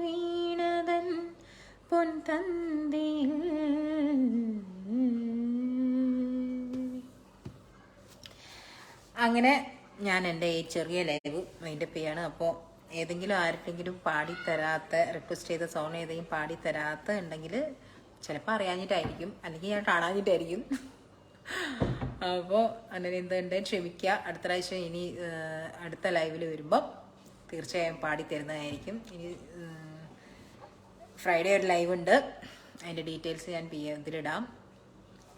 വീണതൻ പൊൻതന്തിയിൽ. അങ്ങനെ ഞാൻ എൻ്റെ ഈ ചെറിയ ലൈവ് വൈൻഡപ്പ് ചെയ്യാണ്. അപ്പോൾ ഏതെങ്കിലും ആർക്കെങ്കിലും പാടിത്തരാത്ത, റിക്വസ്റ്റ് ചെയ്ത സോങ് ഏതെങ്കിലും പാടിത്തരാത്ത ഉണ്ടെങ്കിൽ ചിലപ്പോൾ അറിയാഞ്ഞിട്ടായിരിക്കും, അല്ലെങ്കിൽ ഞാൻ കാണാഞ്ഞിട്ടായിരിക്കും. അപ്പോൾ അങ്ങനെ എന്തുണ്ട് ക്ഷമിക്കുക. അടുത്ത പ്രാവശ്യം ഇനി അടുത്ത ലൈവിൽ വരുമ്പം തീർച്ചയായും പാടിത്തരുന്നതായിരിക്കും. ഇനി ഫ്രൈഡേ ഒരു ലൈവ് ഉണ്ട്, അതിൻ്റെ ഡീറ്റെയിൽസ് ഞാൻ ഇതിലിടാം,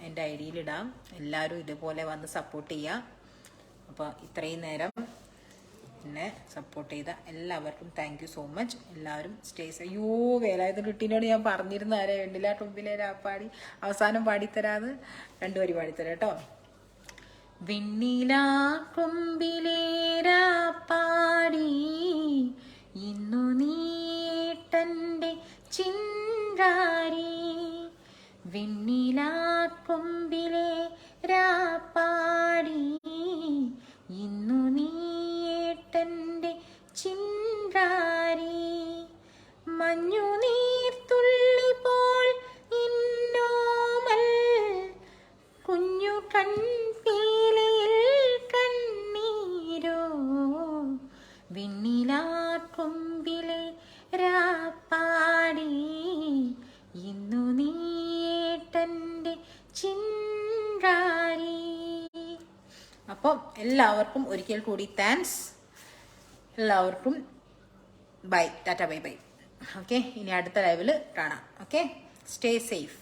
എൻ്റെ ID-യിലിടാം. എല്ലാവരും ഇതുപോലെ വന്ന് സപ്പോർട്ട് ചെയ്യുക. അപ്പോൾ ഇത്രയും നേരം എന്നെ സപ്പോർട്ട് ചെയ്ത എല്ലാവർക്കും താങ്ക് യു സോ മച്ച്. എല്ലാവരും സ്റ്റേ സേഫ്. അയ്യോ വേലായുധ കുട്ടീനോട് ഞാൻ പറഞ്ഞിരുന്നു ആരെ വെണ്ണില തുമ്പിലെ രാപ്പാടി അവസാനം പാടിത്തരാത്. 2 വരി പാടിത്തരാം കേട്ടോ. വെണ്ണില തുമ്പിലെ രാപ്പാടി ഇന്നു നീട്ടൻ്റെ ചിന്താരി. വെണ്ണില കൊമ്പിലെ രാപ്പാടി ഇന്നു നീട്ടൻ്റെ ചിന്താരി. മഞ്ഞു നീർത്തുള്ളി പോൽ ഇന്നോമൽ കുഞ്ഞു കൺപീലിയിൽ കണ്ണീരോ. വെണ്ണില കൊമ്പിലെ രാപ്പാടി ഇന്നു നീട്ടൻ്റെ ചിന്താരി. അപ്പം എല്ലാവർക്കും ഒരിക്കൽ കൂടി താങ്ക്സ്. എല്ലാവർക്കും ബൈ, ടാറ്റ, ബൈ ബൈ. ഓക്കെ, ഇനി അടുത്ത ലൈവിൽ കാണാം. Okay, stay safe.